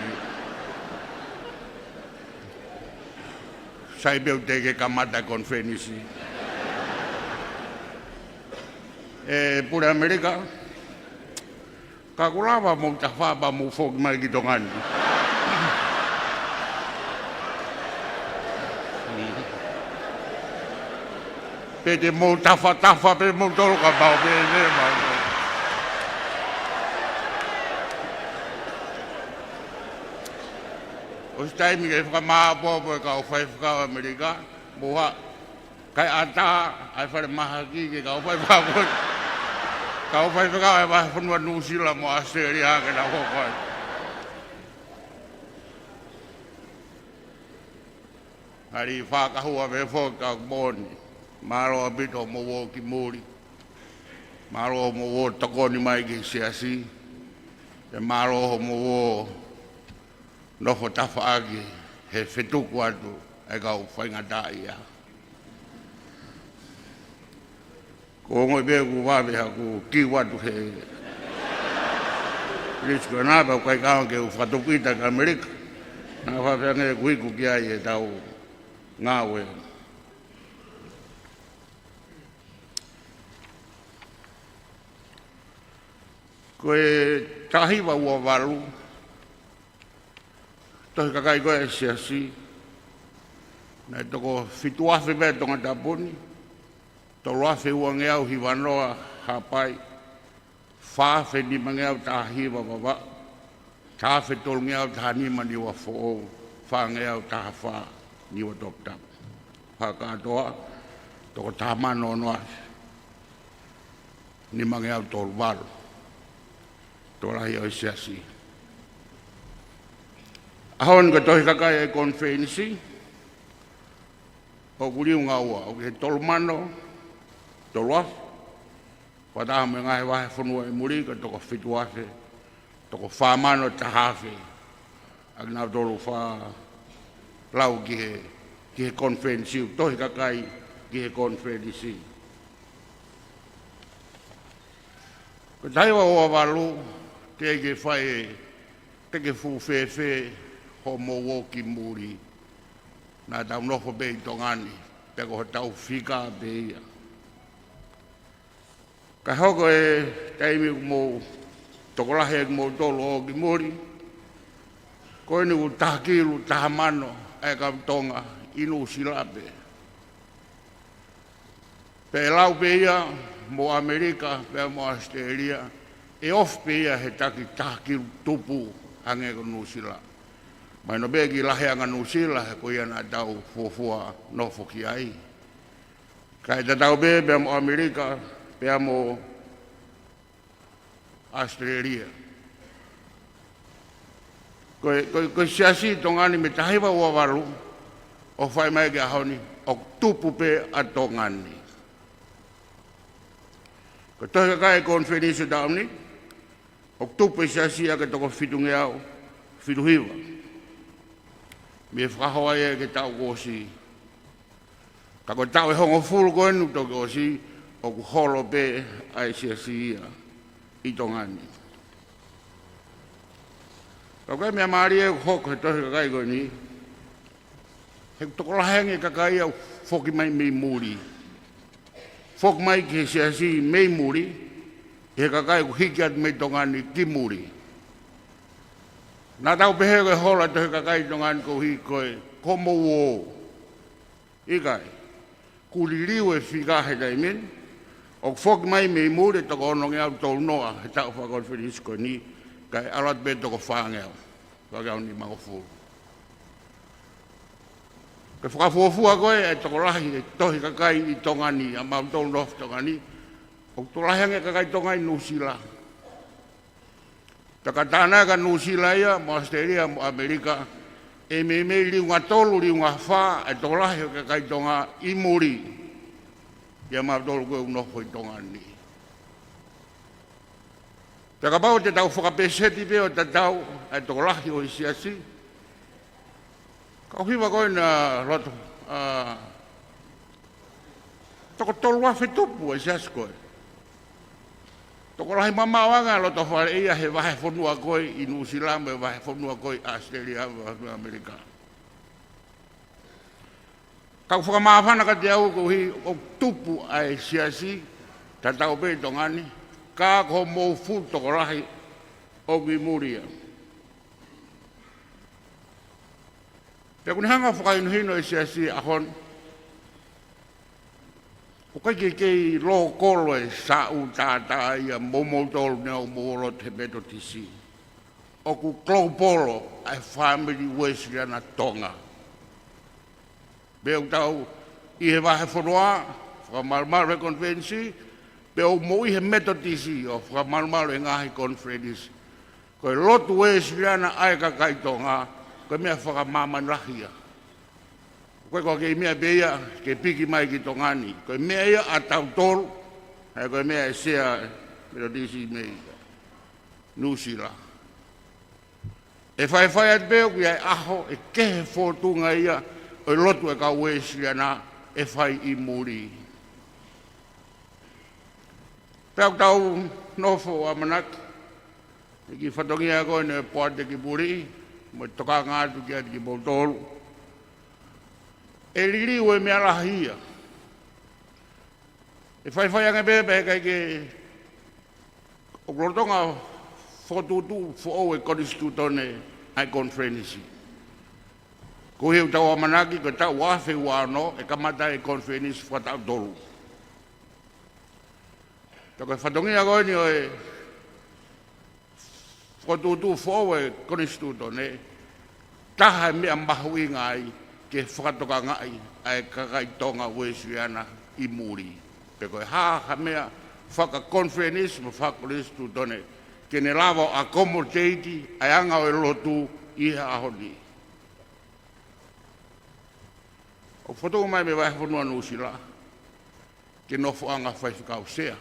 Sai beu te ke kamata konferenisi. E pura AMELIKA. Ka kulawa mo tawha ba mo fok mai ki tongani. Pe te mo tawha pe mo tolo ka bau pe ne ma. O stai mi ke whakamā pōpō e kau whai whakau AMELIKA. Moha, kai ata, ai whare maha ki ke kau whai whakau. Kau whai whakau e wahi whanua Nusila mo Australia ke na hokoi. Kari whakahua wefo ka moni. Maro abito mo wo ki muli. Maro mo wo tokoni mai ki siasi. E maro mo wo nofo tafaagi he fetuku atu e kau whaingata ia. Ko ngoi bea ku wawe haku ki watu he Risco napa kai kau ke u whatukuita ka AMELIKA. Nā whawhiange kuiku ki ai e tau ngāwe. Koe tahiwa ua walu, tohi kakai koe siasi, nai toko fituafe mea Tongatapuni, toloafe ua ngeau hiwanoa hapai, whaafe ni mangeau tahiwa wawa, taafe tol ngeau tahanima ni wa fo'o, wha ngeau tahafa ni wa toptap. Whakatoa, toko tahamano noa, ni mangeau tol walu. Tolahi o siasi. Ahon ka tohi kakai e Konifelenisi, o kuriu ngaua, o ke tolmano, toloaf, wataha me ngai wahe whanua e muri, ka toko fituafe, toko whamano tahafe, ag nau tolu wha lau ki he Konifelenisi, tohi kakai ki he Konifelenisi. Ka taiwa oa walu, teke whae, teke fuwhewhe, ho mo wo ki muri, nā tau nofo bei tongani, teko ho tau whika beia. Ka hoko e taimi mo, tokolahe mo tolo o ki muri, koe ni u tahakiru, tahamano, e ka Tonga, inu silape. Pe lau beia, mo AMELIKA, pe mo Australia, e of pia he taki tupu hange ko nusila. Mai no begi laheanga nusila he ko ia na tau fuafua nofo ki ai. Kai ta tau be mo AMELIKA, pe mo Australia. Ko siasi tongani me tahiwa ua walu, o whai mai ke ahoni, o tupu pe a tongani. Ko tohi kai Konifelenisi dauni, o tupu siasi a ke toko fitungeau, fituhiwa. Me whakahoa e ke tau kosi. Ka ko tau e hongo fulu ko enu to kosi, o ku holo pe ai siasi ia, i tongani. Ka koe mea maari e hoko he tohi kakai koe ni, he toko lahenge kakai au foki mai mei muri. Foki mai ki he siasi mei muri, he kakai ku hiki atu mei tongani ki muri. Nā tau pehe koe hola tohi kakai tongani ko hi koe, komo uo. Ikai, kuliriu e whikahe taimin, o foki mai mei muri toko ononge au tolu noa, he tau Konifelenisi koe ni, kai alat be toko whaangeau, whakau ni mangofuru. Ke whakafuafua koe e toko lahi e tohi kakai i tongani, a mau tolu nof tongani, o tolahange kakai tongani nusila. Takatana ka nusila ia, mo Australia, mo AMELIKA, e me liunga tolu, liunga wha, e toko lahi kakai tonga i muri, ia mau tolu koe unofo i tongani. Taka pau te tau whakapeseti pe o te tau, e toko lahi o i siasi. Kau hiwa koe na loto, toko tolu wafe tupu e siasi koe. Toko lahi mamawanga loto whare ia he wahe whanua koe i Nusila, me wahe whanua koe i Australia, me AMELIKA. Kau whakamawhana ka te au ko hi o tupu ai siasi, ta tau pe tongani, ka ko mou fu toko lahi o ki muria. Te kuni hanga whakainuhino e siasi ahon, o kai kei lo kolo e sa'u tātā ia momotolu neo moro te beto tisi. O ku klopolo ai family Wesleyan Tonga. Beo tau i he wahe whanua, whakamalmalo e Konifelenisi, beo mo i he metotisi o whakamalmalo e ngahi Konifelenisi. Koe lotu Wesleyan ai kakai Tonga, koe mea whakamamani rahia. Koe ke mea beia, ke piki mai ki tongani. Koe mea ia a tau tolu, hei koe mea e sea melodisi mei. Nusila. E whai at beo ki ai aho, e kehe fōtunga ia, o lotu e ka Wesleyan e whai I MOLI. Pēo tau nofo a manaki, e ki whatongia koe ne poate ki MOLI, mo toka ngātu ki ati ki Motolu. E liri ue mea lahia. E whai ange bebe kai ke o klotonga fotutu fo e konistutone ai konferenisi. Ko heu tau amanaki ko tau wafe wano e kamata e konferenisi whatau tolu. Tako e whatongia koe ni o e fotutu fo e konistutone taha mea mahui ngai ke whakatoka ngai ai kakai Tonga Wesleyan I MOLI. Peko e ha mea whakakonferenisi mo whakonistutone ke ne lava accommodate ai anga o lotu I ahoni. O foto mai me vai fonua nusila ke nofo anga whai whakau sea.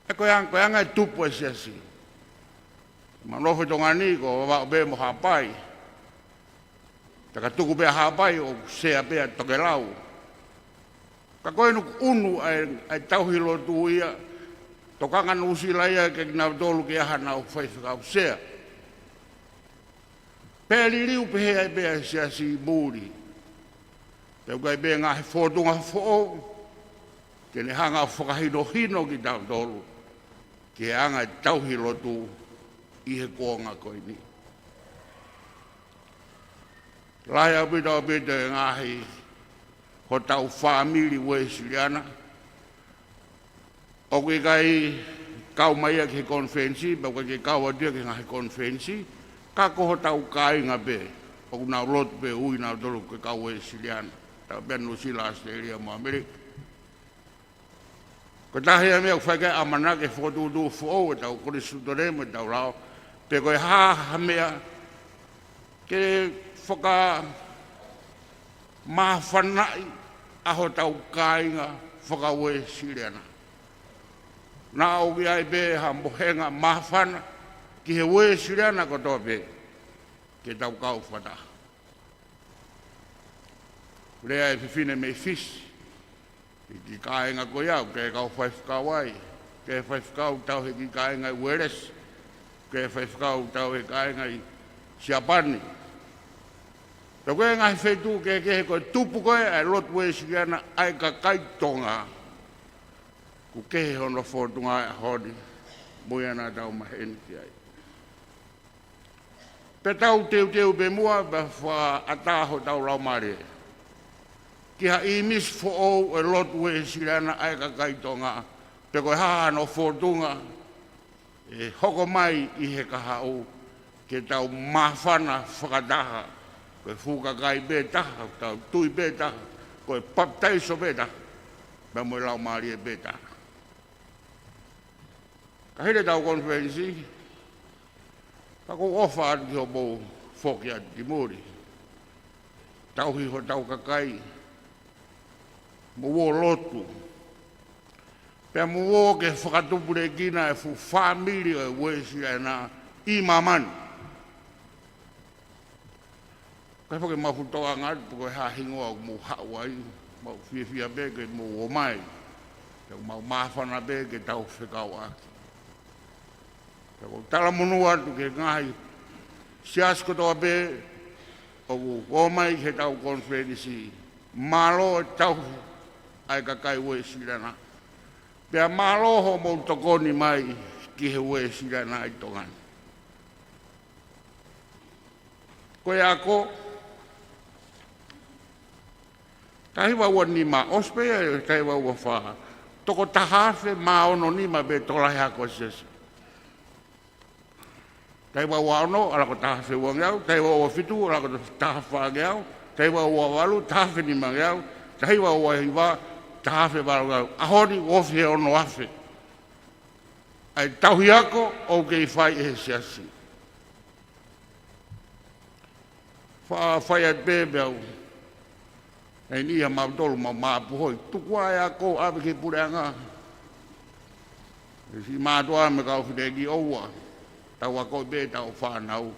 E koe anga e tupu e siasi. Ma nofo tongani ko wau be mo hapai. Taka tuku be hapai o sea be toke lau. Ka koe nuk unu ai tauhi lotu ia tokanga nusila ia ke na tolu ke hana o whai whakau sea. Pēli liu pehe ai bea siasi MOLI. Pēu kai bea ngahe whotunga who'o, ke ne hanga whakahino hino ki tau tolu, ke anga tauhi lotu I he kuonga koe ni. Lai au pita e ngahe ho tau whamiri Wesleyan. O ke kai kau mai ke konferensi, pēu kai ke kau adia ke ngahe konferensi, ka koho tau kai ngā be, o nā lotu be ui nā tolu ke kau Wesleyan, tau benu sila Australia mo Amerika. Ko tahia mea whaikai amana ke whotutu who'o e tau kore sutore mo tau lao, pe koe ha mea ke whaka mawhanai aho tau kai ngā whaka Wesleyan. Nā oki ai be ha mohenga mawhana, ki he Wesleyan ko tope ke tau kau whata. Rea e whiwhine me fisi, ki kāenga ko iau, ke kau whaifkau ai, ke whaifkau tau he ki kāenga I Weres, ke whaifkau tau he kāenga I Siapani. Tau koe ngai whetu ke he koe tupu koe ai lotu Wesleyan ai ka kai Tonga, ku kehe hono whotunga ai honi, muiana tau maheni ki ai. Pe tau teu be mua ba wha ataho tau laumare. Ki ha I mis fo'o e lotu Wesleyan ai ka kai Tonga. Pe koe haha no whotunga e hoko mai I he kahau ke tau mawhana whakataha. Koe fuka kai be taha, tau tui be taha, koe baptaiso be taha. Ba moe laumare be taha. Ka hele tau konferensi, kako ofa ati ho mou whoki ati ki MOLI. Tauhi ho tau kakai, mo wo lotu. Pea mo wo ke whakatupure kina e fu whamiri e Wesleyan I MAMANI. Kai whake mawhutoa ngāti, puko e hahingoa mo hauai, mau whiawhia beke mo omai. Tau mau mawhana beke tau whekau aki. Ko tala monua tu ke ngai sias ko to be o mai he tau konferensi malo tau ai ka kai Wesleyan. Pe malo ho mo tokoni mai ki he Wesleyan ai Tonga. Ko ako kai wa woni ma ospe kai wa fa toko tahafe ma ono ni ma be tola ha ko ses. Tai wa wano ala ko tahafe wangau, tai wa fitu ala ko tahafe ngau, tai wa walu tahafe ni mangau, tai wa hiwa tahafe balangau. Ahoni ofe ono afe. Ai tauhiako o ke fai e siasi. whai at bebel. E ni a mautolo ma maapuhoi. Tukua e a ko awe ke pureanga. E si mātua me kau whitegi oua. Tau a koi be tau whanau.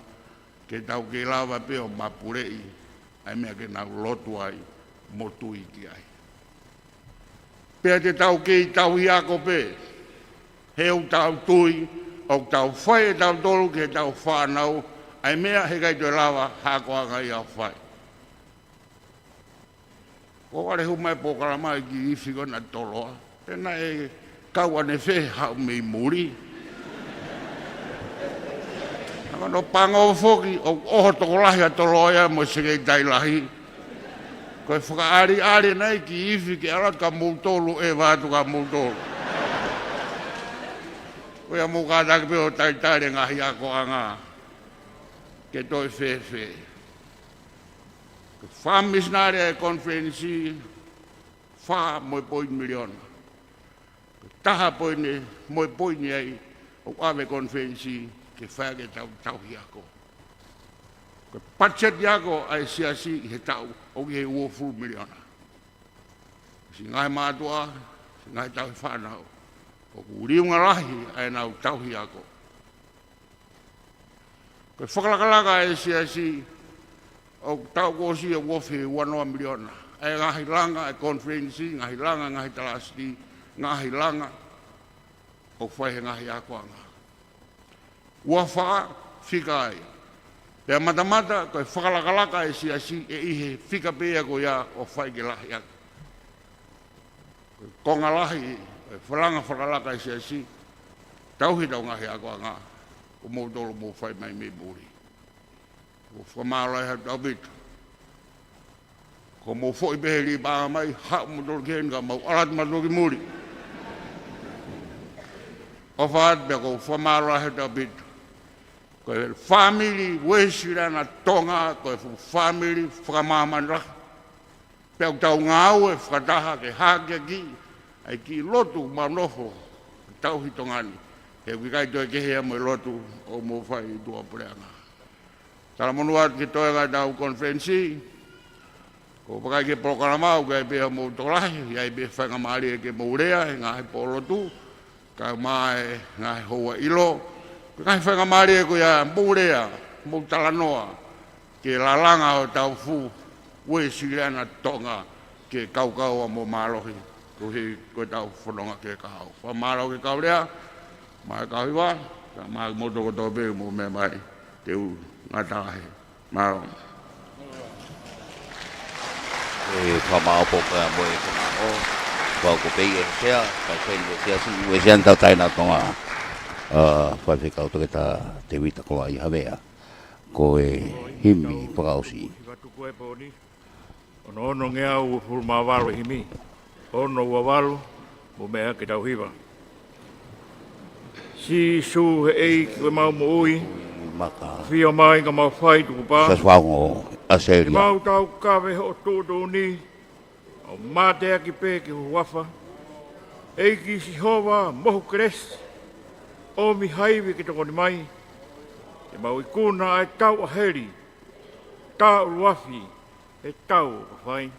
Ke tau ke lawa peo mapurei. Ai mea ke nau lotu ai. Motu iki ai. Pea te tau ke i tau hiako pe. Heu tau tui. O tau whai e tau tolu ke tau whanau. Ai mea he kai tue lawa hakoanga i au whai. Ko wale hu mai pokala mai ki iwhiko na toloa. Tena e kaua ne whe hau mei muri. Nakano pango whoki o oho tokolahi a toloa ia mo sege tailahi. Koe whakaari nei ki iwhi ke ala ka multolu e wātu ka multolu. Koe a mukataki peo taitare ngahi ako anga. Ke toi whe. Whamisnare e konferensi wha moi poin miliona. Taha poine moi poine ai o awe konferensi ke whaia ke tau hiako. Ke patset hiako ai siasi he tau o ki he ua full miliona. Si ngai mātua, si ngai tau whanau. O ku riunga rahi ai nau tau hiako. Ke whakalakalaka ai siasi o tau kosi e wofi 1 miliona. E ngahi langa e konferensi, ngahi langa, ngahi talasti, ngahi langa. O whai he ngahi akoanga. Ua wha whika ai. Pea matamata koe whakalakalaka e siasi e ihe whika pēa ko ia o whai ke lahi aki. Konga lahi e whalanga whakalaka e siasi tauhi tau ngahi akoanga. O mou tolo mou whai mai me buri. Ko whamālai hau tau bitu. Ko mou whoi beheri bāga mai, hau mo tolo kehen ka mau alat matoki muri. O whaat bea ko whamālai hau tau bitu. Ko e whamiri Wesleyan Tonga, ko e whamiri whakamāmanra. Pea tau ngāu e whakataha ke hākia ki, ai ki lotu manofo, tau hitongani. He wikai toi kehea mo lotu o mo whai tua pureanga. Tala monuat ki toi kai tau konferensi, ko pakai ke prokaramau kai pia mo tolahi, iai pia whakamali e ke mourea, ngahi polotu, kai mai ngahi hoa ilo, kai whakamali e ko ia mourea, mo talanoa, ke lalanga o tau fu, Wesleyan Tonga, ke kaukau a mo malohi, ko hi ko tau whanonga ke kau. Whamalo ke kau rea, mai kahiwa, ka mai moto ko tope mo me mai, te u. Ngatahe, mau. E whamao poka mo e whamao. Wau ko pei e sea, kai whaini e Siasi Uesiliana tau taina tonga. Whaiwhekau toke ta te wita koa i hawea. Ko e himi pakausi. Watuku e pōni. Ono ngea ua furu mawalo himi. Ono ua walo, mo mea ke tau hiwa. Si su he ei ki we mau mo ui. Whio mai ka mau whai tuku pā. Saswango aseria. Mau tau kawe ho tūtū ni. O mātea ki pē ki huafa. Eiki si hoa mohu kres. O mi haiwi ki tokoni mai. E mau i kuna ai tau a heri. Tā uruafi. E tau a whai.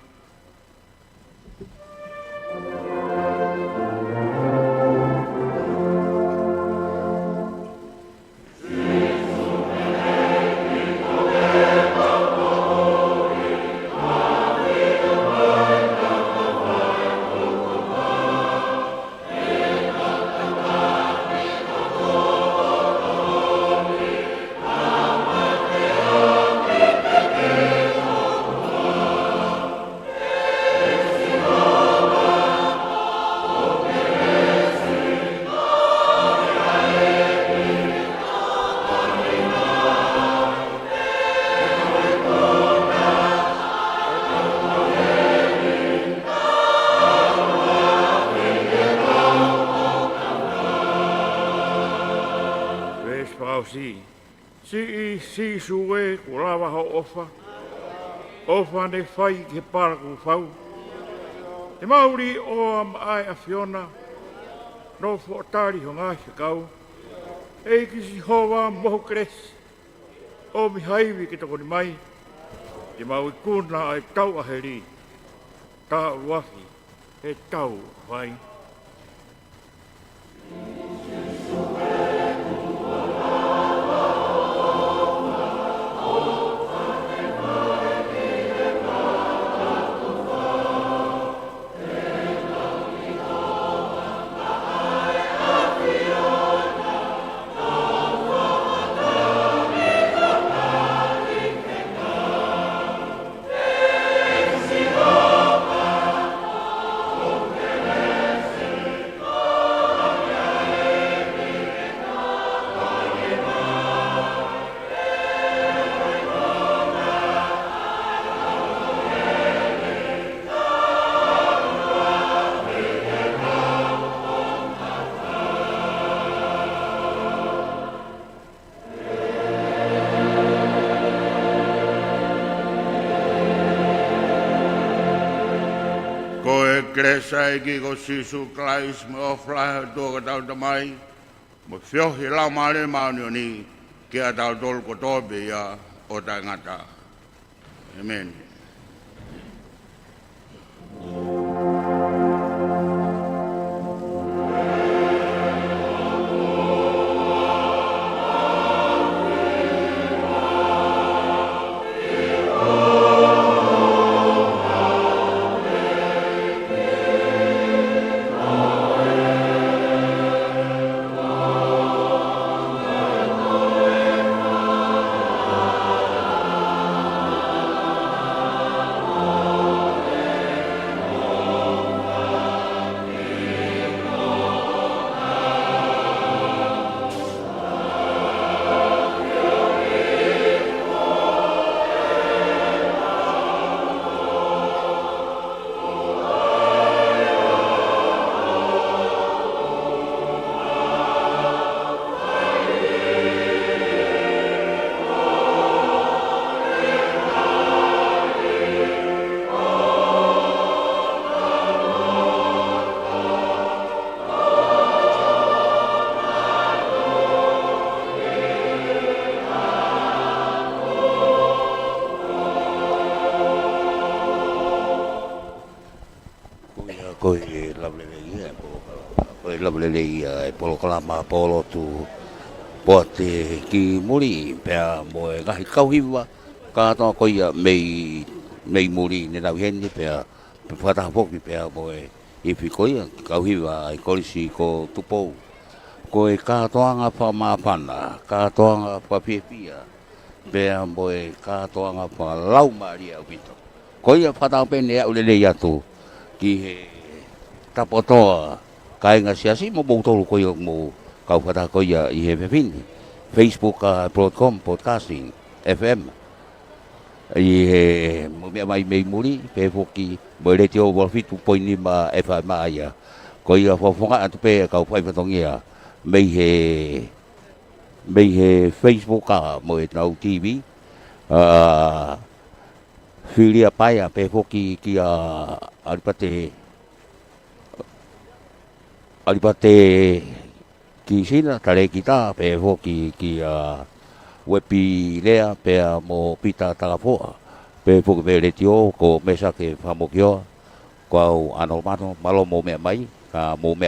Si Sune ko rawa ho ofa. Ofa ne whai ke para ku whau. Te mauri o am ai a Fiona. No whaotari ho ngā whikau. E ki si hoa moho kres. O mi haiwi ki tokoni mai. I mau I kuna ai kau a heri. Ka wahi he kau vai. Kresa iki ko sisu Christ mo fly do ka tau tamai mo fio hi la male maunioni ke atau dol ko tobe ya o tangata. Amen. Kalama POLOTU Poate ki Muli pea mo ngahi kauhiwa ka to ko ia mei Muli ne la hen pea pata foki pea mo I fikoia kauhiwa I kolisi ko tupo ko e ka toanga pa mapana ka toanga pa pia pea mo ka toanga pa lau maria vito ko ia pata pene ya ulele ya tu ki he tapotoa kai nga siasi mo botol ko yo mo kau pata ko ya I he pini Facebook.com podcasting FM I he mo mai Muli pe foki mo le tio wo fitu poini ma FAMA ya ko ia Funga atu pe kau pai patongia me he Facebook ka mo tau TV filia paya pe foki ki alipate ki sina tale kita pe foki ki wepi lea pe mo pita talafoa pe foki pe letio ko mesa ke famokio ko ano malo mo me mai ka mo me